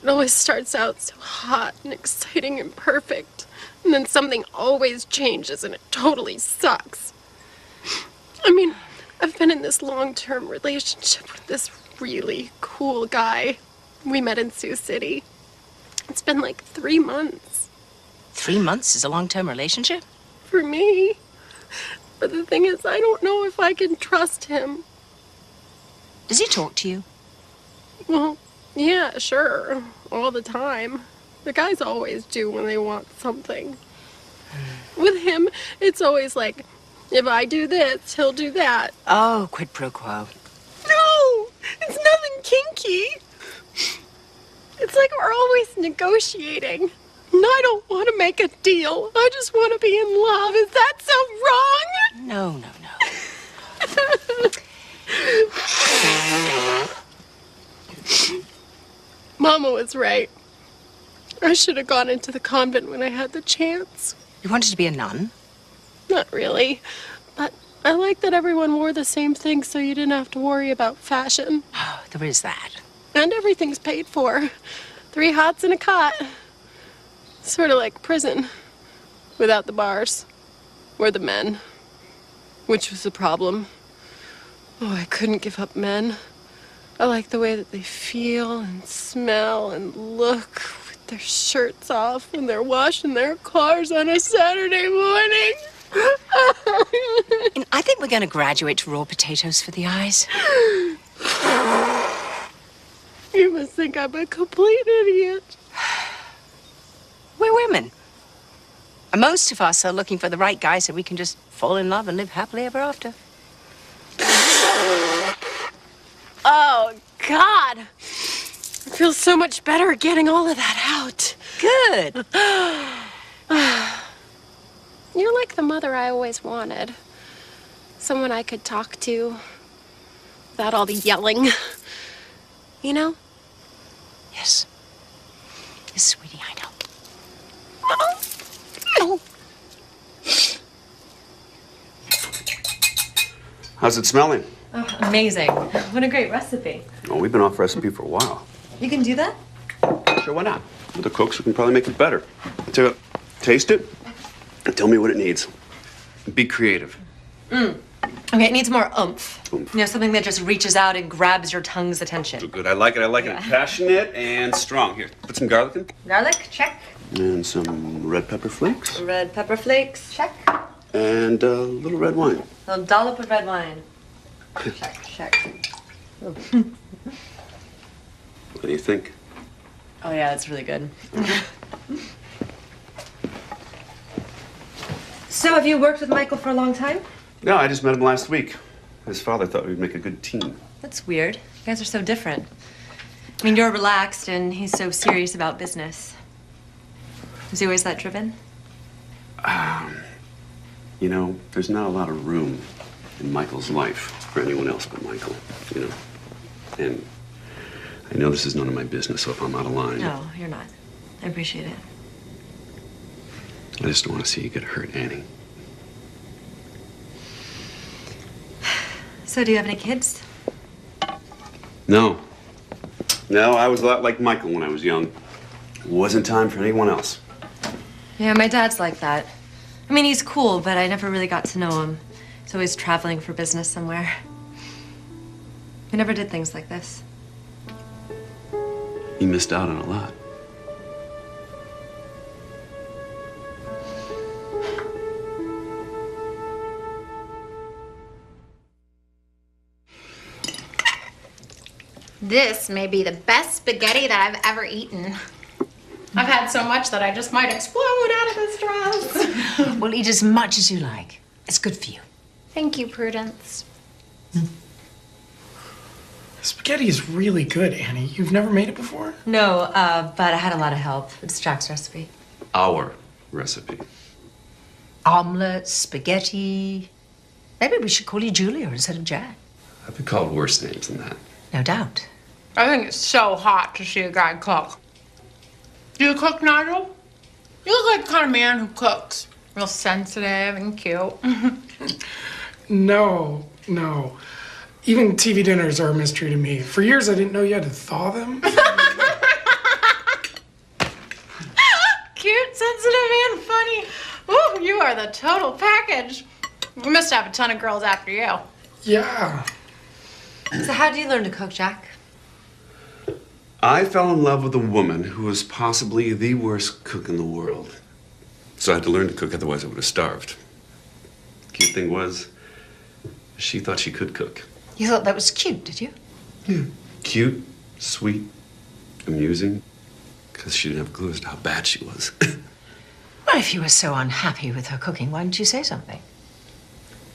It always starts out so hot and exciting and perfect, and then something always changes and it totally sucks. I mean, I've been in this long-term relationship with this really cool guy. We met in Sioux City. It's been like 3 months. 3 months is a long-term relationship? For me. But the thing is, I don't know if I can trust him. Does he talk to you? Well, yeah, sure. All the time. The guys always do when they want something. With him, it's always like, if I do this, he'll do that. Oh, quid pro quo. No! It's nothing kinky. It's like we're always negotiating. And I don't want to make a deal. I just want to be in love. Is that so wrong? No. Mama was right. I should have gone into the convent when I had the chance. You wanted to be a nun? Not really. But I like that everyone wore the same thing so you didn't have to worry about fashion. There is that. And everything's paid for. 3 hots and a cot. Sort of like prison. Without the bars. Or the men. Which was the problem. Oh, I couldn't give up men. I like the way that they feel and smell and look with their shirts off when they're washing their cars on a Saturday morning. And I think we're going to graduate to raw potatoes for the eyes. You must think I'm a complete idiot. We're women. And most of us are looking for the right guy so we can just fall in love and live happily ever after. Oh, God. I feel so much better getting all of that out. Good. You're like the mother I always wanted. Someone I could talk to without all the yelling. You know? Yes. Yes, sweetie, I know. Oh. How's it smelling? Oh, amazing. What a great recipe. Oh, we've been off recipe for a while. You can do that? Sure, why not? With the cooks, we can probably make it better. Tell you, taste it and tell me what it needs. Be creative. Okay, it needs more oomph. Oomph. You know, something that just reaches out and grabs your tongue's attention. So good. I like it. I like it. Passionate and strong. Here, put some garlic in. Garlic, check. And some red pepper flakes. Red pepper flakes, check. And a little red wine. A little dollop of red wine. Check, check. What do you think? Oh yeah, it's really good. So have you worked with Michael for a long time? No, I just met him last week. His father thought we'd make a good team. That's weird. You guys are so different. I mean, you're relaxed and he's so serious about business. Was he always that driven? You know, there's not a lot of room in Michael's life for anyone else but Michael, you know. And I know this is none of my business, so if I'm out of line... No, you're not. I appreciate it. I just don't want to see you get hurt, Annie. So do you have any kids? No. No, I was a lot like Michael when I was young. It wasn't time for anyone else. Yeah, my dad's like that. I mean, he's cool, but I never really got to know him. He's always traveling for business somewhere. He never did things like this. He missed out on a lot. This may be the best spaghetti that I've ever eaten. I've had so much that I just might explode out of this dress. Well, eat as much as you like. It's good for you. Thank you, Prudence. Spaghetti is really good, Annie. You've never made it before? No, but I had a lot of help. It's Jack's recipe. Our recipe. Omelette, spaghetti. Maybe we should call you Julia instead of Jack. I've been called worse names than that. No doubt. I think it's so hot to see a guy cook. Do you cook, Nigel? You look like the kind of man who cooks. Real sensitive and cute. No. Even TV dinners are a mystery to me. For years, I didn't know you had to thaw them. Cute, sensitive, and funny. Ooh, you are the total package. You must have a ton of girls after you. Yeah. So how did you learn to cook, Jack? I fell in love with a woman who was possibly the worst cook in the world. So I had to learn to cook, otherwise I would have starved. Cute thing was, she thought she could cook. You thought that was cute, did you? Yeah. Cute, sweet, amusing, because she didn't have a clue as to how bad she was. Well, if you were so unhappy with her cooking, why didn't you say something?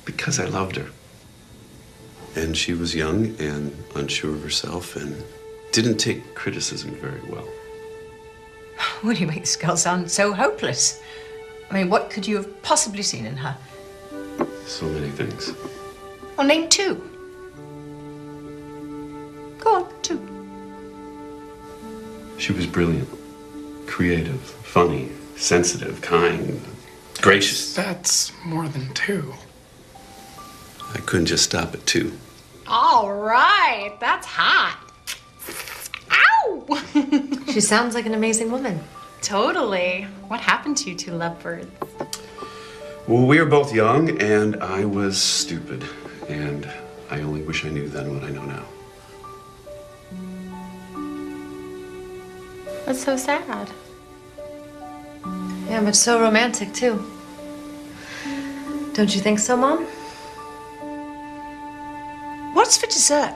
Because I loved her. And she was young and unsure of herself and didn't take criticism very well. Well, you make this girl sound so hopeless. I mean, what could you have possibly seen in her? So many things. Well, name two. Go on, two. She was brilliant, creative, funny, sensitive, kind, gracious. That's more than two. I couldn't just stop at two. All right, that's hot. Ow! She sounds like an amazing woman. Totally. What happened to you two lovebirds? Well, we were both young, and I was stupid. And I only wish I knew then what I know now. That's so sad. Yeah, but so romantic, too. Don't you think so, Mom? What's for dessert?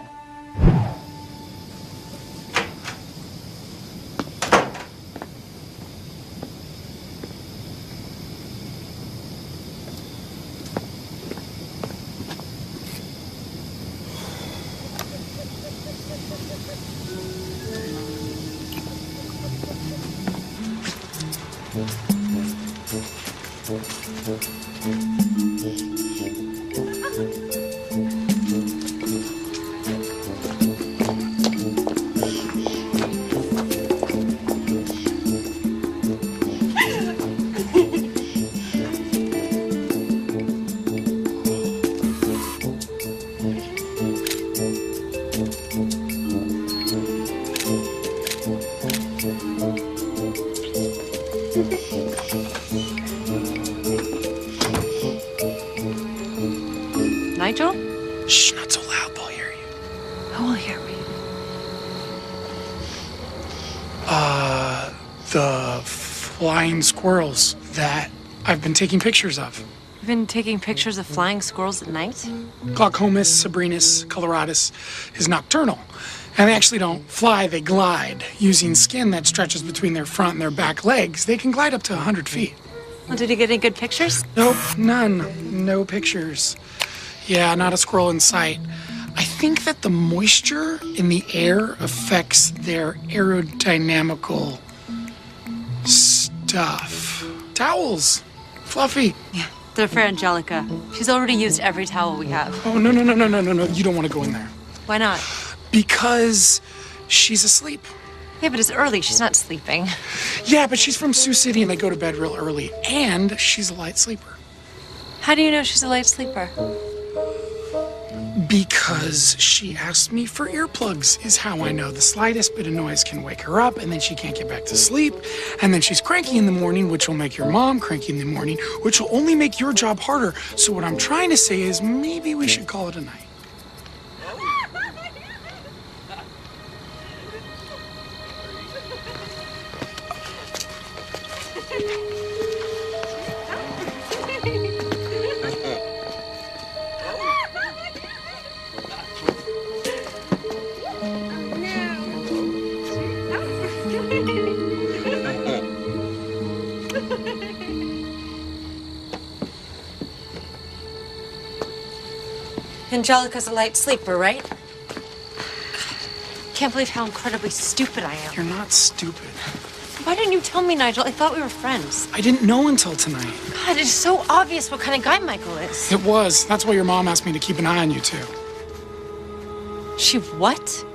Nigel? Shh, not so loud, they'll hear you. Who will hear me? The flying squirrels that I've been taking pictures of. You've been taking pictures of flying squirrels at night? Glaucomus sabrinus coloratus is nocturnal. And they actually don't fly, they glide. Using skin that stretches between their front and their back legs, they can glide up to 100 feet. Well, did you get any good pictures? Nope, none. No pictures. Yeah, not a squirrel in sight. I think that the moisture in the air affects their aerodynamical stuff. Towels. Fluffy. Yeah, they're for Angelica. She's already used every towel we have. Oh, no. You don't want to go in there. Why not? Because she's asleep. Yeah, but it's early. She's not sleeping. Yeah, but she's from Sioux City and they go to bed real early. And she's a light sleeper. How do you know she's a light sleeper? Because she asked me for earplugs, is how I know. The slightest bit of noise can wake her up, and then she can't get back to sleep. And then she's cranky in the morning, which will make your mom cranky in the morning, which will only make your job harder. So what I'm trying to say is maybe we should call it a night. Angelica's a light sleeper, right? Can't believe how incredibly stupid I am. You're not stupid. Why didn't you tell me, Nigel? I thought we were friends. I didn't know until tonight. God, it's so obvious what kind of guy Michael is. It was. That's why your mom asked me to keep an eye on you two. She what?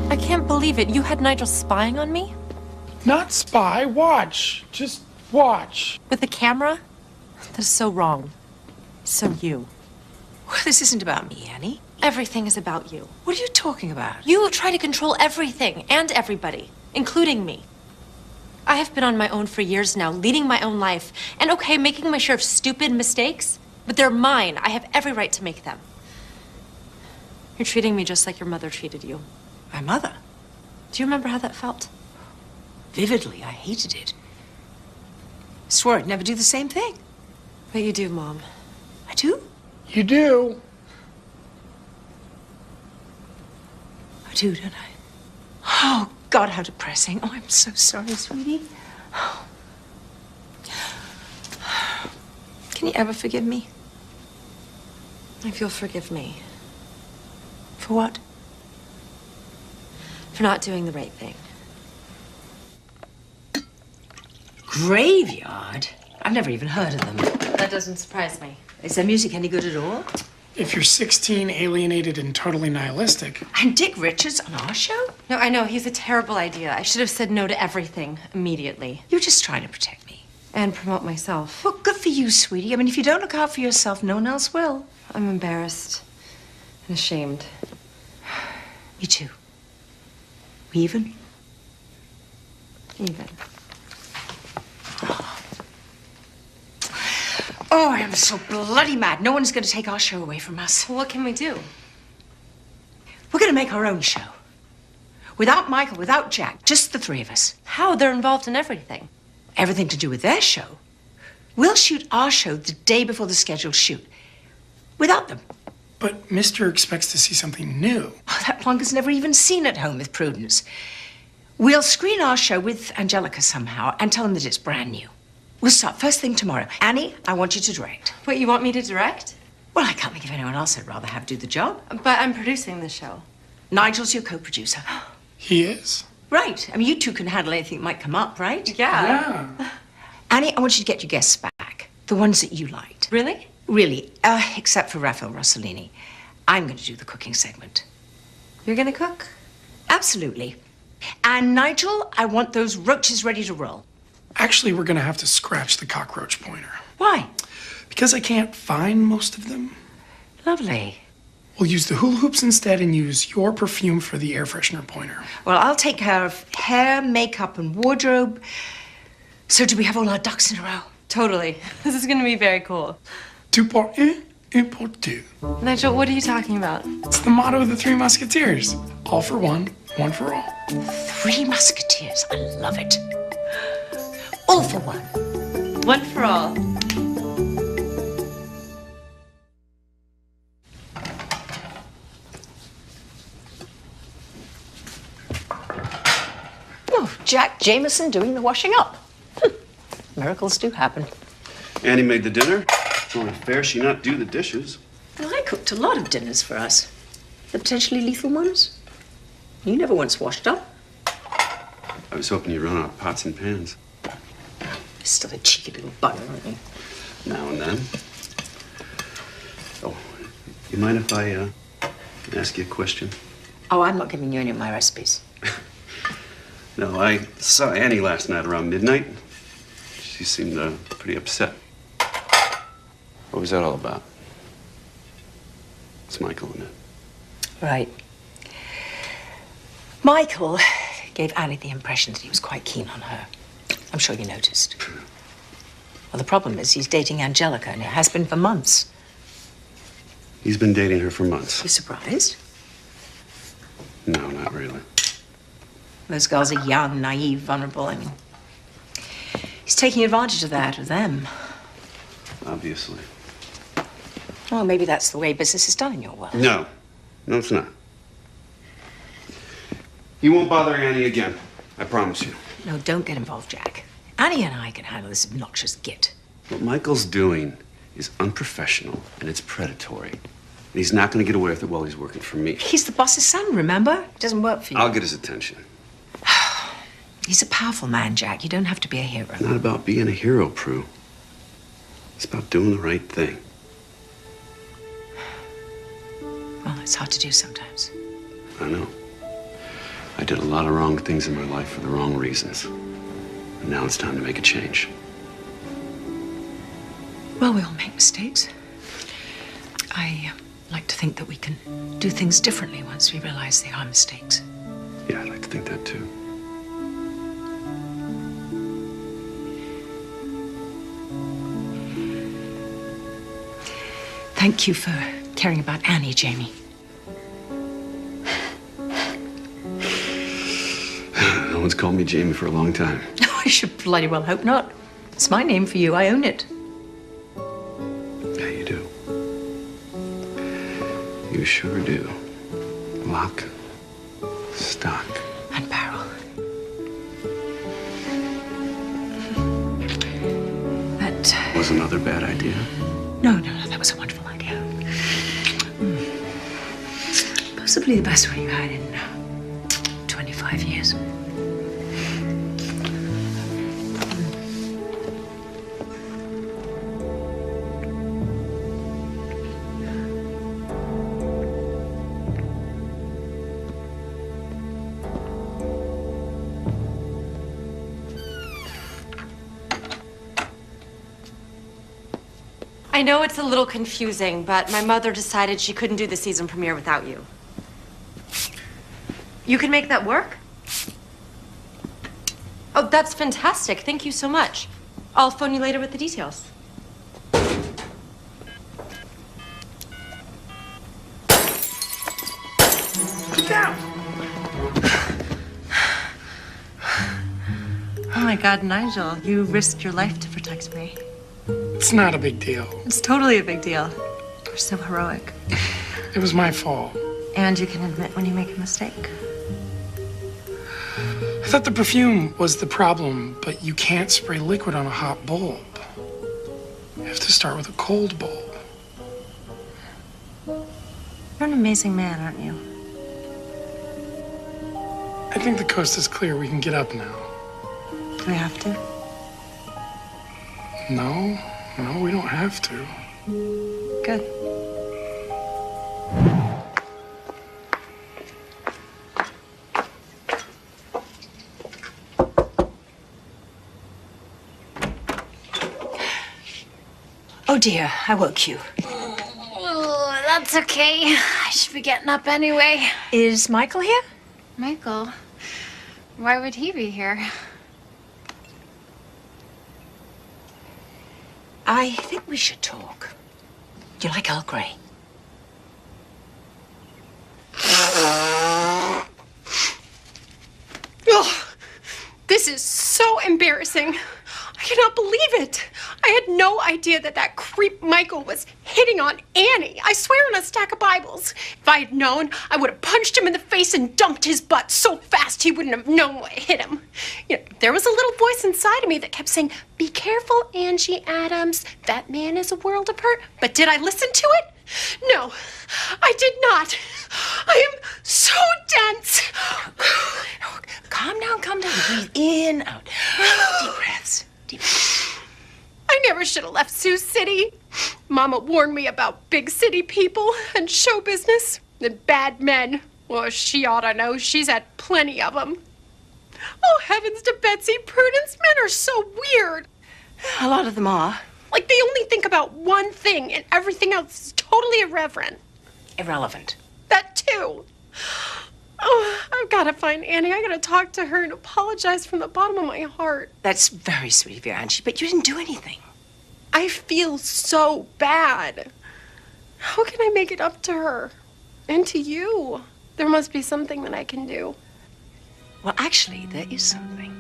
I can't believe it. You had Nigel spying on me? Not spy, watch. Just watch. With the camera? That is so wrong. So you. Well, this isn't about me, Annie. Everything is about you. What are you talking about? You try to control everything and everybody, including me. I have been on my own for years now, leading my own life, and okay, making my share of stupid mistakes, but they're mine. I have every right to make them. You're treating me just like your mother treated you. My mother? Do you remember how that felt? Vividly, I hated it. Swore I'd never do the same thing. But you do, Mom. I do? You do. I do, don't I? Oh, God, how depressing. Oh, I'm so sorry, sweetie. Can you ever forgive me? If you'll forgive me. For what? For not doing the right thing. Graveyard? I've never even heard of them. That doesn't surprise me. Is their music any good at all? If you're 16, alienated, and totally nihilistic. And Dick Richards on our show? No, I know. He's a terrible idea. I should have said no to everything immediately. You're just trying to protect me. And promote myself. Well, good for you, sweetie. I mean, if you don't look out for yourself, no one else will. I'm embarrassed and ashamed. Me too. We even? Even. Oh, I am so bloody mad. No one's going to take our show away from us. Well, what can we do? We're going make our own show. Without Michael, without Jack, just the three of us. How? They're involved in everything. Everything to do with their show. We'll shoot our show the day before the scheduled shoot. Without them. But Mr. expects to see something new. Oh, that plonker's never even seen At Home with Prudence. We'll screen our show with Angelica somehow and tell him that it's brand new. We'll start first thing tomorrow. Annie, I want you to direct. Wait, you want me to direct? Well, I can't think of anyone else I'd rather have do the job. But I'm producing the show. Nigel's your co-producer. He is? Right. I mean, you two can handle anything that might come up, right? Yeah. Annie, I want you to get your guests back. The ones that you liked. Really? Really. Except for Raphael Rossellini. I'm going to do the cooking segment. You're gonna cook? Absolutely. And Nigel, I want those roaches ready to roll. Actually, we're gonna have to scratch the cockroach pointer. Why? Because I can't find most of them. Lovely. We'll use the hula hoops instead and use your perfume for the air freshener pointer. Well, I'll take care of hair, makeup, and wardrobe. So do we have all our ducks in a row? Totally. This is gonna be very cool. Two pour un pour deux. Nigel, what are you talking about? It's the motto of the Three Musketeers. All for one for all. Three Musketeers. I love it. All for one. One for all. Oh, Jack Jameson doing the washing up. Miracles do happen. Annie made the dinner. It's only fair she not do the dishes. Well, I cooked a lot of dinners for us. The potentially lethal ones. You never once washed up. I was hoping you'd run out of pots and pans. You're still a cheeky little bugger, aren't you? Now and then. Oh, you mind if I ask you a question? Oh, I'm not giving you any of my recipes. No, I saw Annie last night around midnight. She seemed pretty upset. What was that all about? It's Michael, isn't it? Right. Michael gave Annie the impression that he was quite keen on her. I'm sure you noticed. Well, the problem is he's dating Angelica, and it has been for months. He's been dating her for months. You surprised? No, not really. Those girls are young, naive, vulnerable. I mean, he's taking advantage of that, of them. Obviously. Well, maybe that's the way business is done in your world. No, it's not. You won't bother Annie again. I promise you. No, don't get involved, Jack. Annie and I can handle this obnoxious git. What Michael's doing is unprofessional and it's predatory. And he's not going to get away with it while he's working for me. He's the boss's son, remember? It doesn't work for you. I'll get his attention. He's a powerful man, Jack. You don't have to be a hero. It's not about being a hero, Prue. It's about doing the right thing. Well, it's hard to do sometimes. I know. I did a lot of wrong things in my life for the wrong reasons. And now it's time to make a change. Well, we all make mistakes. I like to think that we can do things differently once we realize they are mistakes. Yeah, I'd like to think that too. Thank you for caring about Annie, Jamie. No one's called me Jamie for a long time. I should bloody well hope not. It's my name for you. I own it. Yeah, you do. You sure do. Lock, stock, and barrel. That was another bad idea. No, that was a wonderful idea. Possibly the best one you had in 25 years. I know it's a little confusing, but my mother decided she couldn't do the season premiere without you. You can make that work? Oh, that's fantastic. Thank you so much. I'll phone you later with the details. my God, Nigel, you risked your life to protect me. It's not a big deal. It's totally a big deal. You're so heroic. It was my fault. And you can admit when you make a mistake. I thought the perfume was the problem, but you can't spray liquid on a hot bulb. You have to start with a cold bulb. You're an amazing man, aren't you? I think the coast is clear. We can get up now. Do we have to? No, we don't have to. Good. Oh dear, I woke you. Oh, that's okay. I should be getting up anyway. Is Michael here? Michael? Why would he be here? I think we should talk. Do you like Earl Grey? Oh, this is so embarrassing. I cannot believe it. I had no idea that creep Michael was hitting on Annie. I swear on a stack of Bibles. If I had known, I would have punched him in the face and dumped his butt so fast he wouldn't have known what hit him. You know, there was a little voice inside of me that kept saying, "Be careful, Angie Adams. That man is a world apart." But did I listen to it? No, I did not. I am so tense. Calm down, calm down. Breathe in, out. Deep breaths. Deep breaths. I never should have left Sioux City. Mama warned me about big city people and show business and bad men. Well, she ought to know. She's had plenty of them. Oh, heavens to Betsy, Prudence, men are so weird. A lot of them are. Like they only think about one thing and everything else is totally irreverent. Irrelevant. That too. Oh, I've got to find Annie. I got to talk to her and apologize from the bottom of my heart. That's very sweet of you, Angie, but you didn't do anything. I feel so bad. How can I make it up to her? And to you? There must be something that I can do. Well, actually, there is something.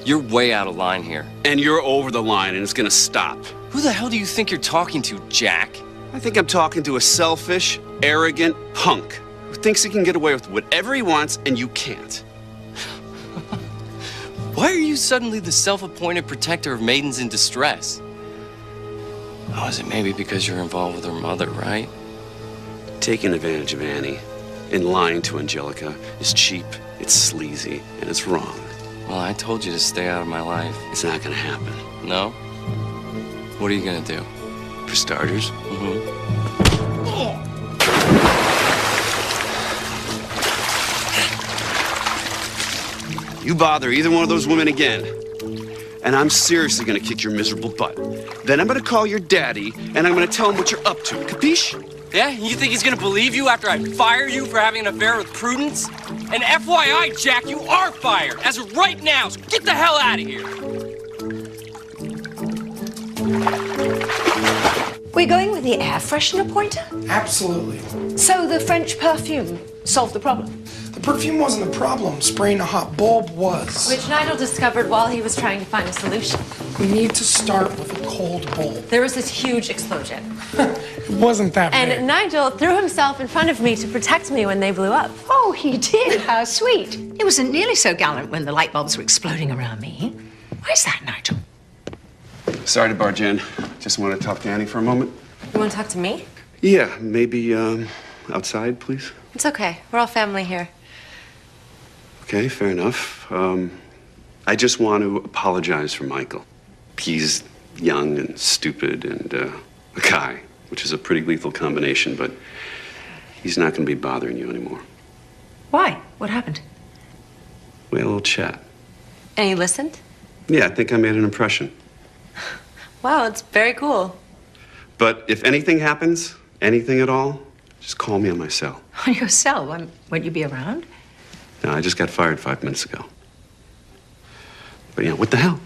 You're way out of line here. And you're over the line, and it's gonna stop. Who the hell do you think you're talking to, Jack? I think I'm talking to a selfish, arrogant punk who thinks he can get away with whatever he wants, and you can't. Why are you suddenly the self-appointed protector of maidens in distress? Oh, is it maybe because you're involved with her mother, right? Taking advantage of Annie and lying to Angelica is cheap, it's sleazy, and it's wrong. Well, I told you to stay out of my life. It's not gonna happen. No? What are you gonna do? For starters, you bother either one of those women again, and I'm seriously gonna kick your miserable butt. Then I'm gonna call your daddy, and I'm gonna tell him what you're up to. Capiche? Yeah? You think he's gonna believe you after I fire you for having an affair with Prudence? And FYI, Jack, you are fired, as of right now, so get the hell out of here. We're going with the air freshener pointer? Absolutely. So the French perfume solved the problem? The perfume wasn't the problem. Spraying a hot bulb was. Which Nigel discovered while he was trying to find a solution. We need to start with a cold bulb. There was this huge explosion. It wasn't that big. And Nigel threw himself in front of me to protect me when they blew up. Oh, he did. How sweet. It wasn't nearly so gallant when the light bulbs were exploding around me. Where's that, Nigel? Sorry to barge in. Just want to talk to Annie for a moment. You want to talk to me? Yeah, maybe outside, please. It's okay. We're all family here. Okay, fair enough. I just want to apologize for Michael. He's young and stupid and a guy, which is a pretty lethal combination, but he's not going to be bothering you anymore. Why? What happened? We had a little chat. And he listened? Yeah, I think I made an impression. Wow, it's very cool. But if anything happens, anything at all, just call me on my cell. On your cell? Won't you be around? No, I just got fired 5 minutes ago. But yeah, what the hell?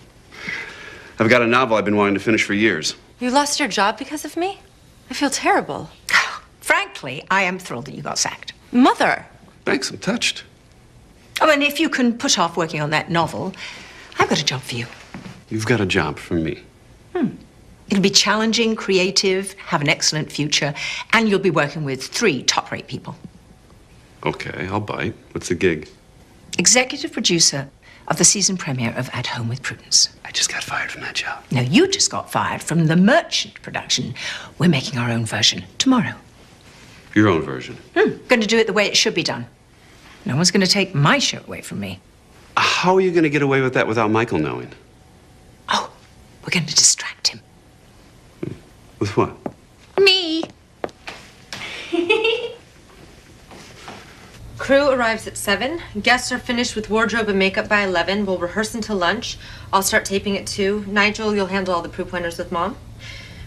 I've got a novel I've been wanting to finish for years. You lost your job because of me? I feel terrible. Frankly, I am thrilled that you got sacked. Mother. Thanks, I'm touched. Oh, and if you can put off working on that novel, I've got a job for you. You've got a job for me. It'll be challenging, creative, have an excellent future, and you'll be working with 3 top-rate people. Okay, I'll bite. What's the gig? Executive producer of the season premiere of At Home with Prudence. I just got fired from that job. No, you just got fired from the merchant production. We're making our own version tomorrow. Your own version. Going to do it the way it should be done. No one's going to take my show away from me. How are you going to get away with that without Michael knowing? Oh, we're going to distract him. With what? Me. Crew arrives at 7. Guests are finished with wardrobe and makeup by 11. We'll rehearse until lunch. I'll start taping at 2. Nigel, you'll handle all the proof pointers with Mom.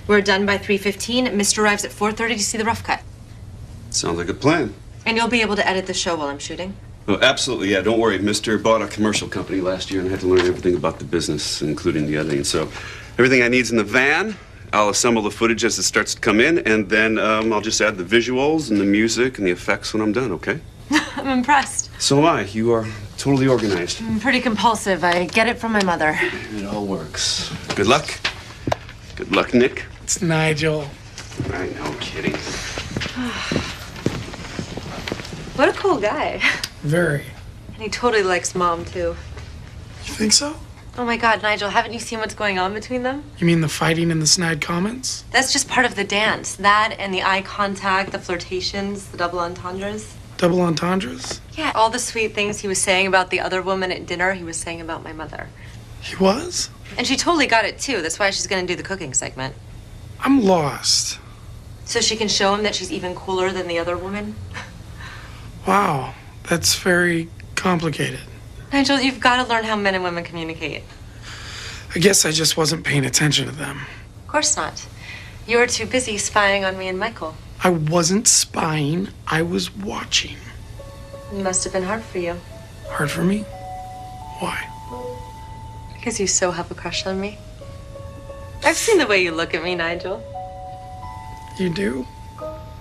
We're done by 3:15. Mr. arrives at 4:30 to see the rough cut. Sounds like a plan. And you'll be able to edit the show while I'm shooting. Oh, absolutely, yeah. Don't worry. Mr. bought a commercial company last year and I had to learn everything about the business, including the editing. So everything I need's in the van. I'll assemble the footage as it starts to come in, and then I'll just add the visuals and the music and the effects when I'm done, okay? I'm impressed. So am I. You are totally organized. I'm pretty compulsive. I get it from my mother. It all works. Good luck. Good luck, Nick. It's Nigel. I know, kidding. What a cool guy. Very. And he totally likes Mom, too. You think so? Oh my God, Nigel, haven't you seen what's going on between them? You mean the fighting and the snide comments? That's just part of the dance. That and the eye contact, the flirtations, the double entendres. Double entendres? Yeah, all the sweet things he was saying about the other woman at dinner, he was saying about my mother. He was? And she totally got it, too. That's why she's gonna do the cooking segment. I'm lost. So she can show him that she's even cooler than the other woman? Wow, that's very complicated. Nigel, you've got to learn how men and women communicate. I guess I just wasn't paying attention to them. Of course not. You were too busy spying on me and Michael. I wasn't spying, I was watching. It must have been hard for you. Hard for me? Why? Because you so have a crush on me. I've seen the way you look at me, Nigel. You do?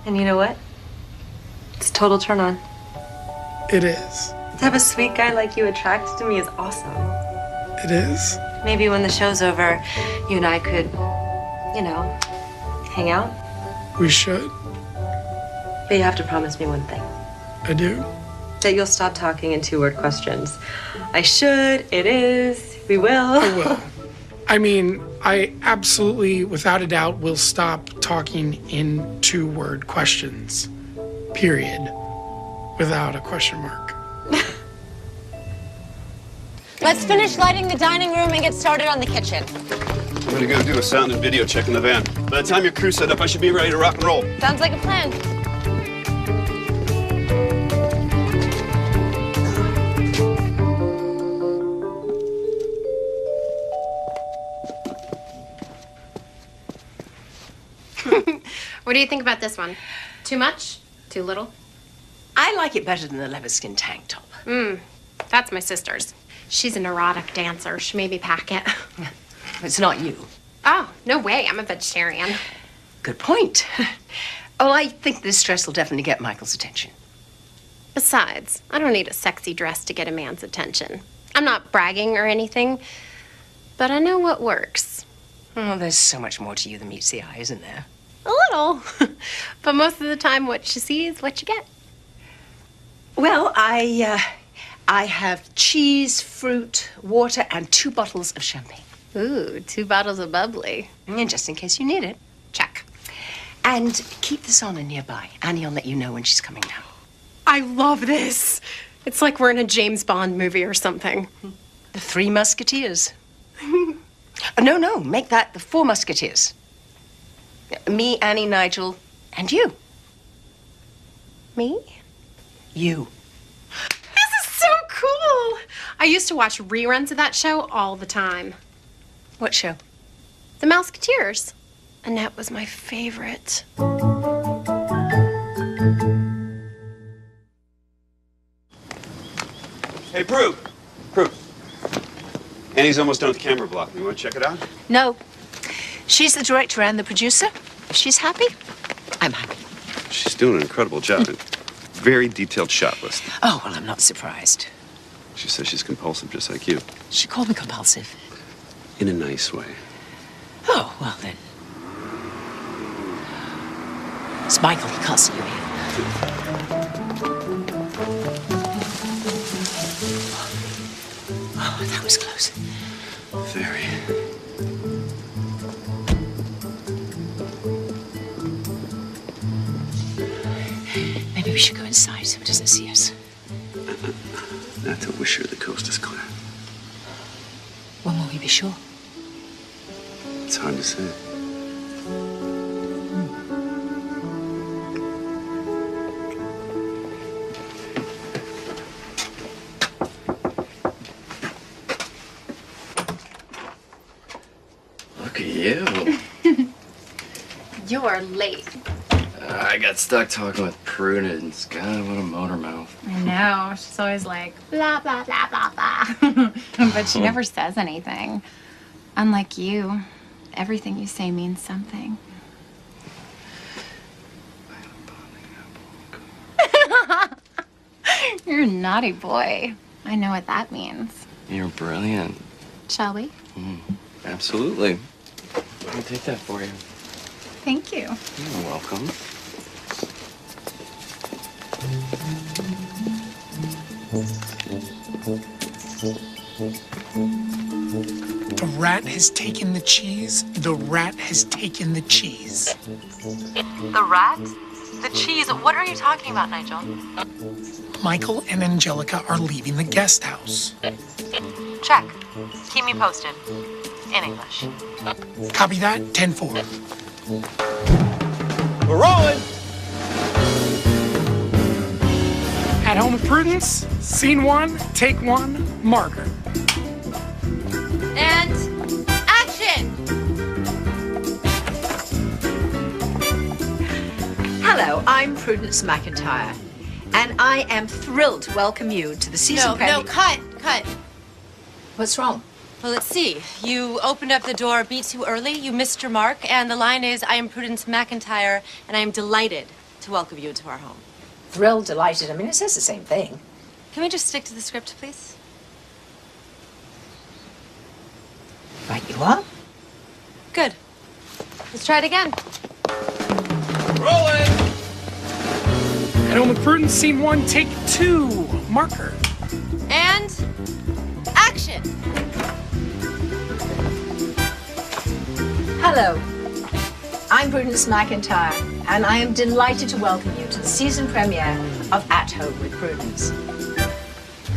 And you know what? It's a total turn on. It is. To have a sweet guy like you attracted to me is awesome. It is? Maybe when the show's over, you and I could, you know, hang out. We should. But you have to promise me one thing. I do? That you'll stop talking in 2-word questions. I should, it is, we will. I will. I mean, I absolutely, without a doubt, will stop talking in 2-word questions. Period. Without a question mark. Let's finish lighting the dining room and get started on the kitchen. I'm gonna go do a sound and video check in the van. By the time your crew's set up, I should be ready to rock and roll. Sounds like a plan. What do you think about this one? Too much? Too little? I like it better than the leather skin tank top. That's my sister's. She's a neurotic dancer. She made me pack it. It's not you. Oh, no way. I'm a vegetarian. Good point. Oh, I think this dress will definitely get Michael's attention. Besides, I don't need a sexy dress to get a man's attention. I'm not bragging or anything, but I know what works. Oh, there's so much more to you than meets the eye, isn't there? A little. But most of the time, what you see is what you get. Well, I have cheese, fruit, water, and 2 bottles of champagne. Ooh, 2 bottles of bubbly. And just in case you need it. Check. And keep this on and nearby. Annie will let you know when she's coming down. I love this. It's like we're in a James Bond movie or something. The 3 Musketeers. No, make that the 4 Musketeers. Me, Annie, Nigel, and you. Me? You. This is so cool. I used to watch reruns of that show all the time. What show? The Musketeers. Annette was my favorite. Hey, Prue. Annie's almost done with the camera block. You want to check it out? No. She's the director and the producer. If she's happy, I'm happy. She's doing an incredible job. very detailed shot list. Oh, well, I'm not surprised. She says she's compulsive, just like you. She called me compulsive. In a nice way. Oh, well then. It's Michael. He can't see you here. Oh, that was close. Very. Maybe we should go inside so he doesn't see us. Not till we're sure the coast is clear. When will we be sure? It's hard to say. Look at you. You're late. I got stuck talking with Prudence. God, what a motor mouth. I know. She's always like, blah, blah, blah, blah, blah. But she never says anything. Unlike you, everything you say means something. You're a naughty boy. I know what that means. You're brilliant. Shall we? Absolutely. I'll take that for you. Thank you. You're welcome. The rat has taken the cheese. The rat has taken the cheese. The rat? The cheese? What are you talking about, Nigel? Michael and Angelica are leaving the guest house. Check. Keep me posted. In English. Copy that, 10-4. We're rolling! At Home with Prudence, scene 1, take 1, marker. And action! Hello, I'm Prudence McIntyre, and I am thrilled to welcome you to the season premiere. No, cut. What's wrong? Well, let's see. You opened up the door a beat too early, you missed your mark, and the line is, I am Prudence McIntyre, and I am delighted to welcome you into our home. Thrilled, delighted. I mean, it says the same thing. Can we just stick to the script, please? Right you are. Good. Let's try it again. Rolling! At Home with Prudence, scene 1, take 2, marker. And action! Hello, I'm Prudence McIntyre, and I am delighted to welcome you to the season premiere of At Home with Prudence.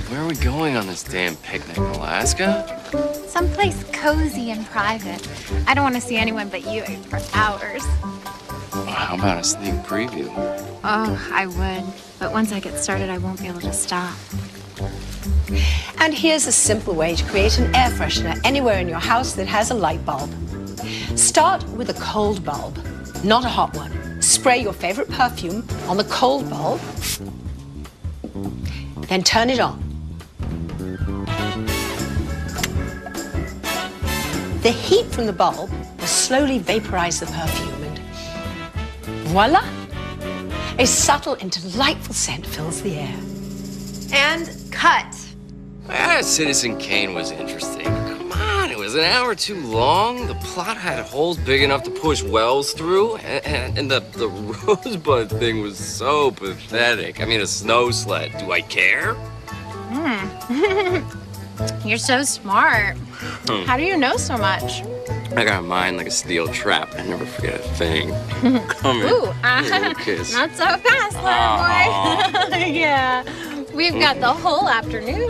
Where are we going on this damn picnic, Alaska? Someplace cozy and private. I don't want to see anyone but you for hours. How about a sneak preview? Oh, I would. But once I get started, I won't be able to stop. And here's a simple way to create an air freshener anywhere in your house that has a light bulb. Start with a cold bulb, not a hot one. Spray your favorite perfume on the cold bulb, then turn it on. The heat from the bulb will slowly vaporize the perfume, and voila! A subtle and delightful scent fills the air. And cut. Ah, Citizen Kane was interesting. Come on, it was an hour too long. The plot had holes big enough to push wells through, and the rosebud thing was so pathetic. I mean, a snow sled. Do I care? You're so smart. How do you know so much? I got a mind like a steel trap. I never forget a thing. Come here. Ooh, Give me a kiss. not so fast, little boy. Yeah, we've got the whole afternoon.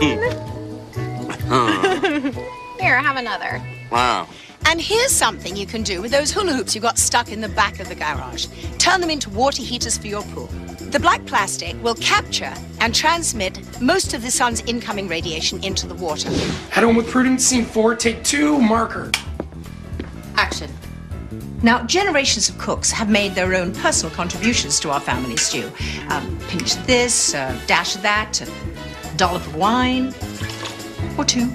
Here, have another. Wow. And here's something you can do with those hula hoops you got stuck in the back of the garage. Turn them into water heaters for your pool. The black plastic will capture and transmit most of the sun's incoming radiation into the water. At Home with Prudence, scene 4, take 2, marker. Action. Now, generations of cooks have made their own personal contributions to our family stew. Pinch this, a dash of that, a dollop of wine, or two.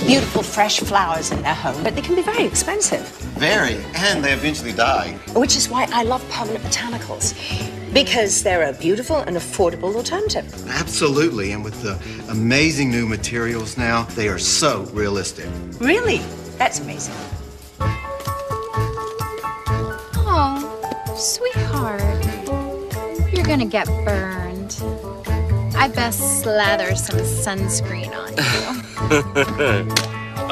Beautiful fresh flowers in their home, but they can be very expensive. Very, and they eventually die. Which is why I love permanent botanicals. Because they're a beautiful and affordable alternative. Absolutely, and with the amazing new materials now, they are so realistic. Really? That's amazing. Oh, sweetheart. You're gonna get burned. I best slather some sunscreen on you.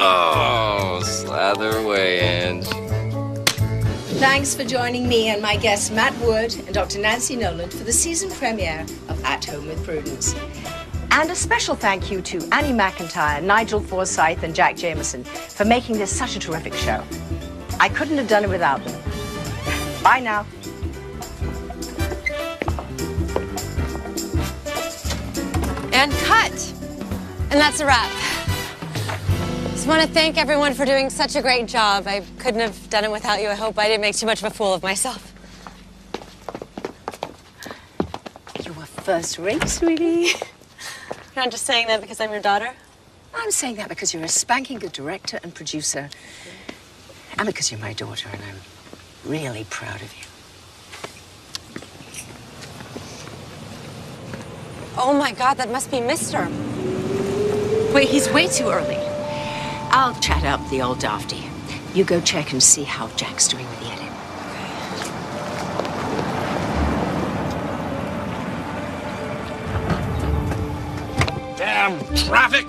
Oh, slather away, Ange. Thanks for joining me and my guests Matt Wood and Dr. Nancy Noland for the season premiere of At Home with Prudence. And a special thank you to Annie McIntyre, Nigel Forsyth, and Jack Jameson for making this such a terrific show. I couldn't have done it without them. Bye now. And cut. And that's a wrap. Just want to thank everyone for doing such a great job. I couldn't have done it without you. I hope I didn't make too much of a fool of myself. You were first rate, sweetie. You're not just saying that because I'm your daughter? I'm saying that because you're a spanking good director and producer. And because you're my daughter, and I'm really proud of you. Oh my God, that must be Mr. Wait, he's way too early. I'll chat up the old dafty. You go check and see how Jack's doing with the edit. Damn traffic!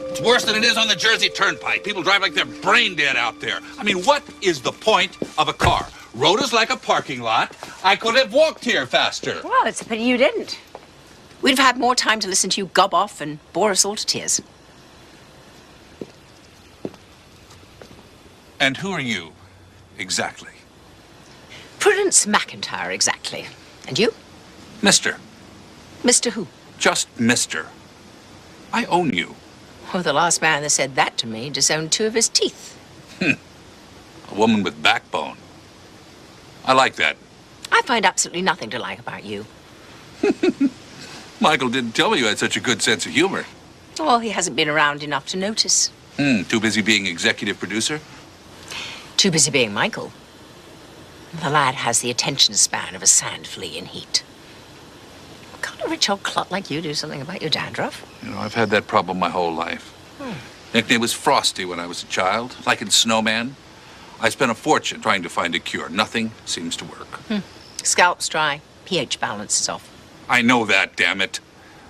It's worse than it is on the Jersey Turnpike. People drive like they're brain dead out there. I mean, what is the point of a car? Road is like a parking lot. I could have walked here faster. Well, it's a pity you didn't. We'd have had more time to listen to you gob off and bore us all to tears. And who are you, exactly? Prudence McIntyre, exactly. And you? Mister. Mr. Who? Just Mister. I own you. Oh, the last man that said that to me disowned 2 of his teeth. A woman with backbone. I like that. I find absolutely nothing to like about you. Michael didn't tell me you had such a good sense of humor. Well, he hasn't been around enough to notice. Too busy being executive producer? Too busy being Michael. The lad has the attention span of a sand flea in heat. Can't a rich old clot like you do something about your dandruff? You know, I've had that problem my whole life. Nickname was Frosty when I was a child, like in Snowman. I spent a fortune trying to find a cure. Nothing seems to work. Scalp's dry. pH balance is off. I know that, damn it.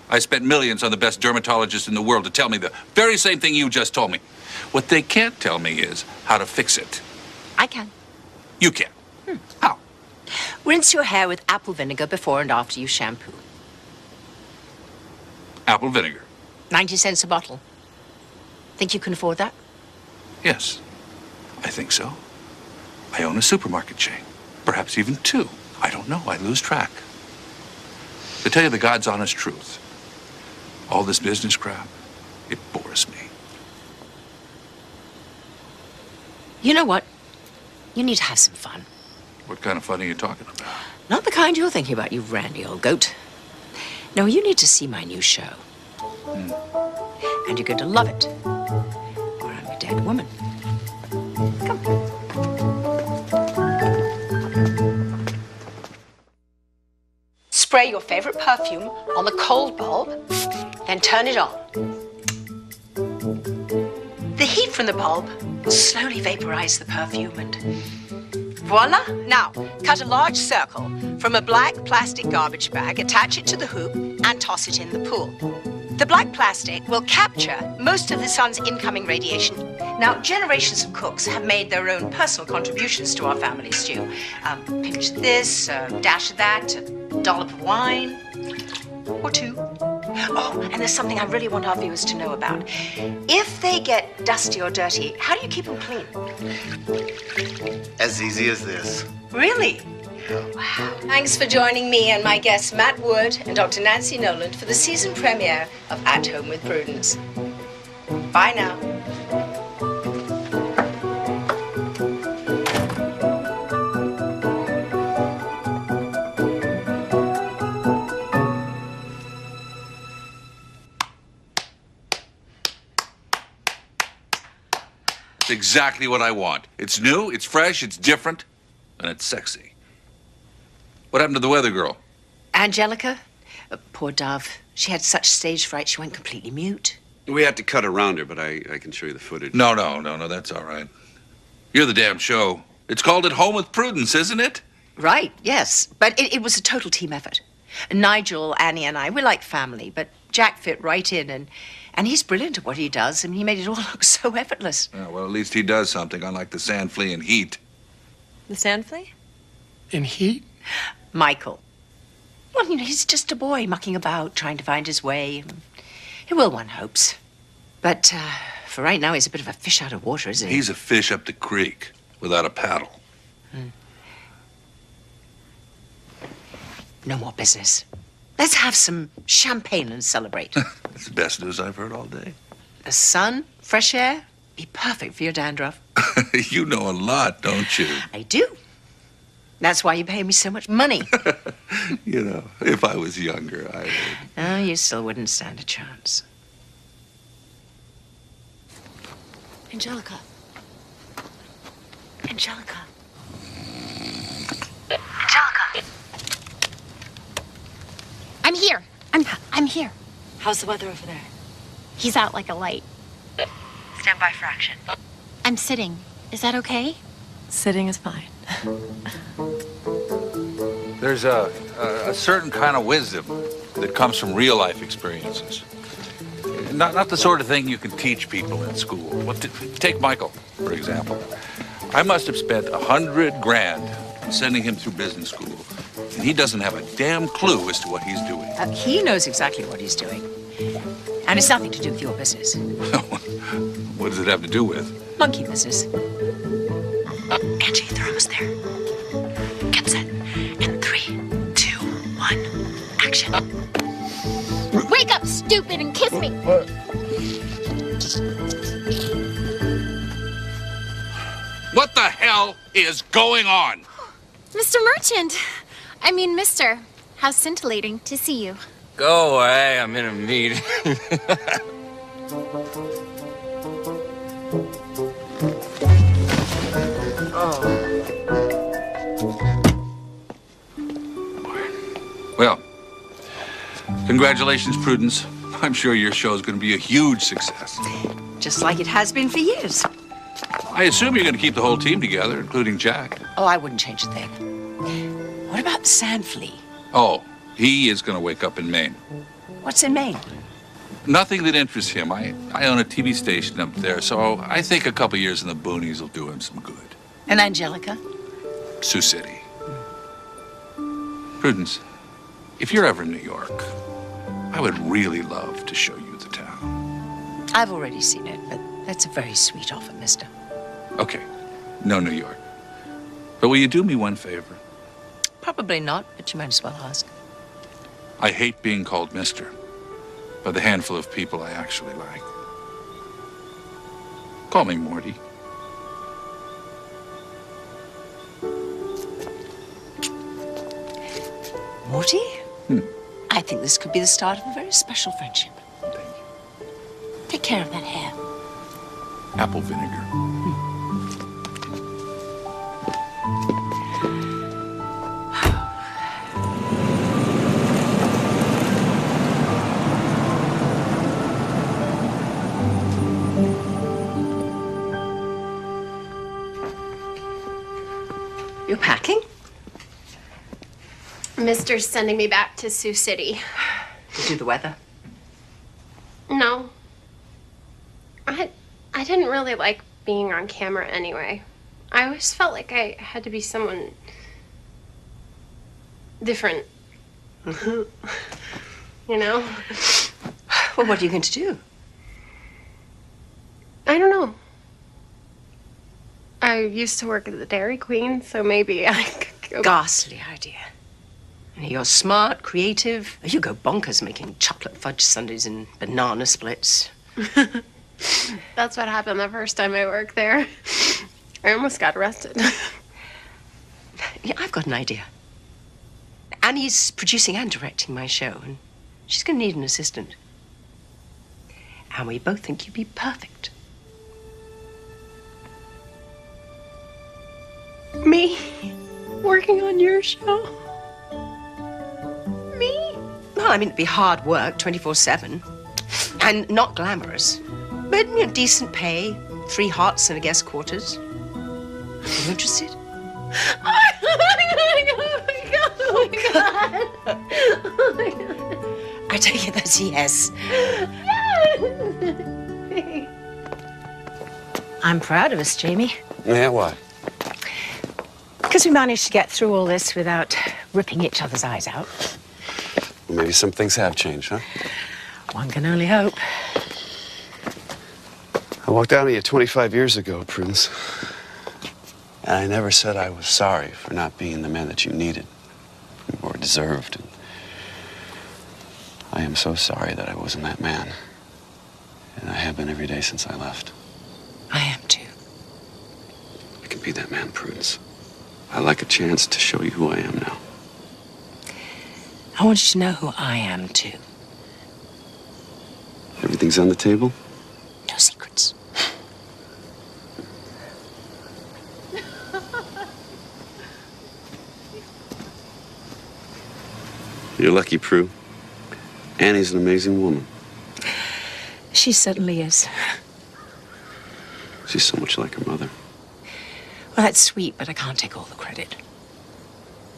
I spent millions on the best dermatologists in the world to tell me the very same thing you just told me. What they can't tell me is how to fix it. I can. You can. How? Rinse your hair with apple vinegar before and after you shampoo. Apple vinegar. 90 cents a bottle. Think you can afford that? Yes, I think so. I own a supermarket chain. Perhaps even 2. I don't know. I lose track. To tell you the God's honest truth, all this business crap, it bores me. You know what? You need to have some fun. What kind of fun are you talking about? Not the kind you're thinking about, you randy old goat. No, you need to see my new show. And you're going to love it. Or I'm a dead woman. Come. Spray your favorite perfume on the cold bulb, then turn it on. The heat from the bulb will slowly vaporize the perfume and voila! Now, cut a large circle from a black plastic garbage bag, attach it to the hoop, and toss it in the pool. The black plastic will capture most of the sun's incoming radiation. Now, generations of cooks have made their own personal contributions to our family stew. Pinch of this, a dash of that, a dollop of wine, or 2. Oh, and there's something I really want our viewers to know about. If they get dusty or dirty, how do you keep them clean? As easy as this. Really? Wow. Thanks for joining me and my guests Matt Wood and Dr. Nancy Noland for the season premiere of At Home with Prudence. Bye now. exactly what I want. It's new, it's fresh, it's different, and it's sexy. What happened to the weather girl? Angelica? Poor Dove. She had such stage fright she went completely mute. We had to cut around her, but I can show you the footage. No, that's all right. You're the damn show. It's called At Home with Prudence, isn't it? Right, yes. But it was a total team effort. Nigel, Annie, and I, we're like family, but Jack fit right in, and he's brilliant at what he does, and he made it all look so effortless. Yeah, well, at least he does something, unlike the sand flea in Heat. The sand flea? In Heat? Michael. Well, you know, he's just a boy mucking about, trying to find his way. He will, one hopes. But for right now, he's a bit of a fish out of water, isn't he? He's a fish up the creek without a paddle. No more business. Let's have some champagne and celebrate. It's the best news I've heard all day. The sun, fresh air, be perfect for your dandruff. You know a lot, don't you? I do. That's why you pay me so much money. You know, if I was younger, I would. No, you still wouldn't stand a chance. Angelica. Angelica. Angelica. I'm here. I'm here. How's the weather over there? He's out like a light. Stand by for action. I'm sitting. Is that okay? Sitting is fine. There's a certain kind of wisdom that comes from real life experiences. Not the sort of thing you can teach people in school. Well, take Michael, for example. I must have spent $100 grand sending him through business school, and he doesn't have a damn clue as to what he's doing. He knows exactly what he's doing. And it's nothing to do with your business. What does it have to do with? Monkey business. Angie, they're almost there. Get set. In 3, 2, 1, action. Wake up, stupid, and kiss me. What the hell is going on? Mr. Merchant. I mean, Mr. How scintillating to see you. Go away, I'm in a meeting. Well, congratulations, Prudence. I'm sure your show is going to be a huge success. Just like it has been for years. I assume you're going to keep the whole team together, including Jack. Oh, I wouldn't change a thing. What about the sand flea? Oh, he is going to wake up in Maine. What's in Maine? Nothing that interests him. I own a TV station up there, so I think a couple years in the boonies will do him some good. And Angelica? Sioux City. Prudence, if you're ever in New York, I would really love to show you the town. I've already seen it, but that's a very sweet offer, mister. Okay, no New York. But will you do me one favor? Probably not, but you might as well ask. I hate being called mister by the handful of people I actually like. Call me Morty. Morty? I think this could be the start of a very special friendship. Thank you. Take care of that hair. Apple vinegar. You're packing? Mister's sending me back to Sioux City. To do the weather? No. I didn't really like being on camera anyway. I always felt like I had to be someone different. You know? Well, what are you going to do? I don't know. I used to work at the Dairy Queen, so maybe I could go... Ghastly idea. You're smart, creative. You go bonkers making chocolate fudge sundaes and banana splits. That's what happened the first time I worked there. I almost got arrested. Yeah, I've got an idea. Annie's producing and directing my show, and she's going to need an assistant. And we both think you'd be perfect. working on your show? Me? Well, I mean, it'd be hard work, 24/7. And not glamorous. But, you know, decent pay, 3 hots and a guest quarters. Are you interested? Oh my God. Oh my God. Oh my God. I take it that's a yes. I'm proud of us, Jamie. Yeah, why? Because we managed to get through all this without ripping each other's eyes out. Well, maybe some things have changed, huh? One can only hope. I walked out on you 25 years ago, Prudence. And I never said I was sorry for not being the man that you needed or deserved. And I am so sorry that I wasn't that man. And I have been every day since I left. I am too. I can be that man, Prudence. I like a chance to show you who I am now. I want you to know who I am too. Everything's on the table? No secrets. You're lucky, Prue. Annie's an amazing woman. She certainly is. She's so much like her mother. Well, that's sweet, but I can't take all the credit.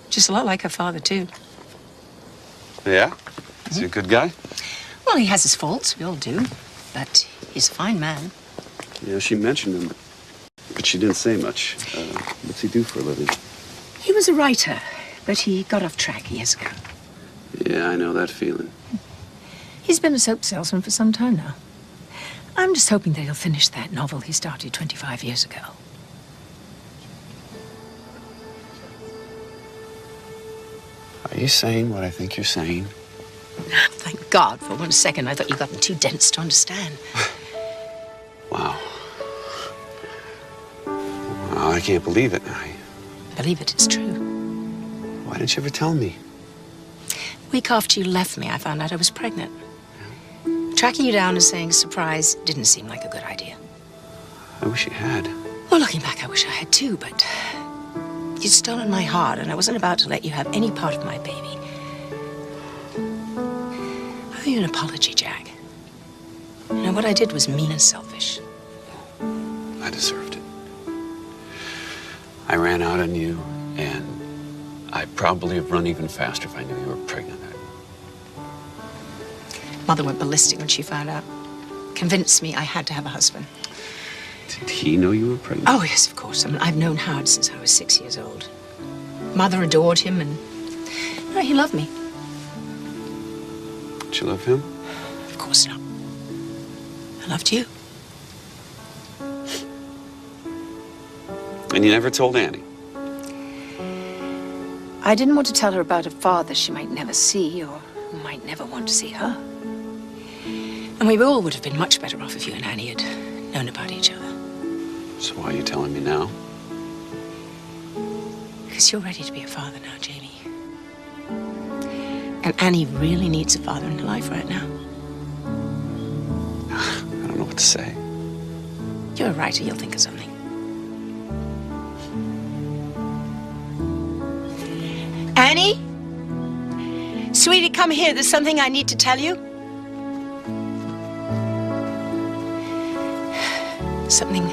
Just a lot like her father, too. Yeah? Is he a good guy? Well, he has his faults, we all do. But he's a fine man. Yeah, she mentioned him, but she didn't say much. What's he do for a living? He was a writer, but he got off track years ago. Yeah, I know that feeling. He's been a soap salesman for some time now. I'm just hoping that he'll finish that novel he started 25 years ago. Are you saying what I think you're saying? Thank God. For 1 second, I thought you got them too dense to understand. Wow. Well, I can't believe it. Believe it, it's true. Why didn't you ever tell me? Week after you left me, I found out I was pregnant. Tracking you down and saying surprise didn't seem like a good idea. I wish you had. Well, looking back, I wish I had too, but you'd stolen my heart, and I wasn't about to let you have any part of my baby. I owe you an apology, Jack. You know, what I did was mean and selfish. I deserved it. I ran out on you, and I'd probably have run even faster if I knew you were pregnant. Mother went ballistic when she found out. Convinced me I had to have a husband. Did he know you were pregnant? Oh, yes, of course. I mean, I've known Howard since I was 6 years old. Mother adored him, and you know, he loved me. Did you love him? Of course not. I loved you. And you never told Annie? I didn't want to tell her about a father she might never see, or who might never want to see her. And we all would have been much better off if you and Annie had known about each other. So why are you telling me now? Because you're ready to be a father now, Jamie. And Annie really needs a father in her life right now. I don't know what to say. You're a writer, you'll think of something. Annie? Sweetie, come here. There's something I need to tell you. Something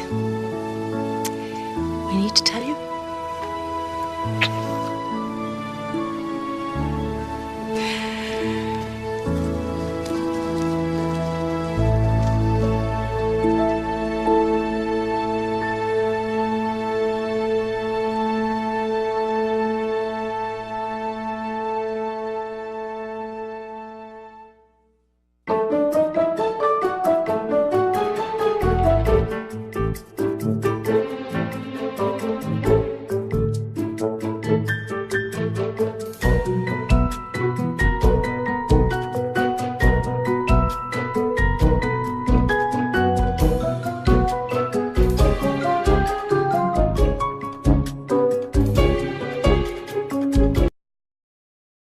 I need to tell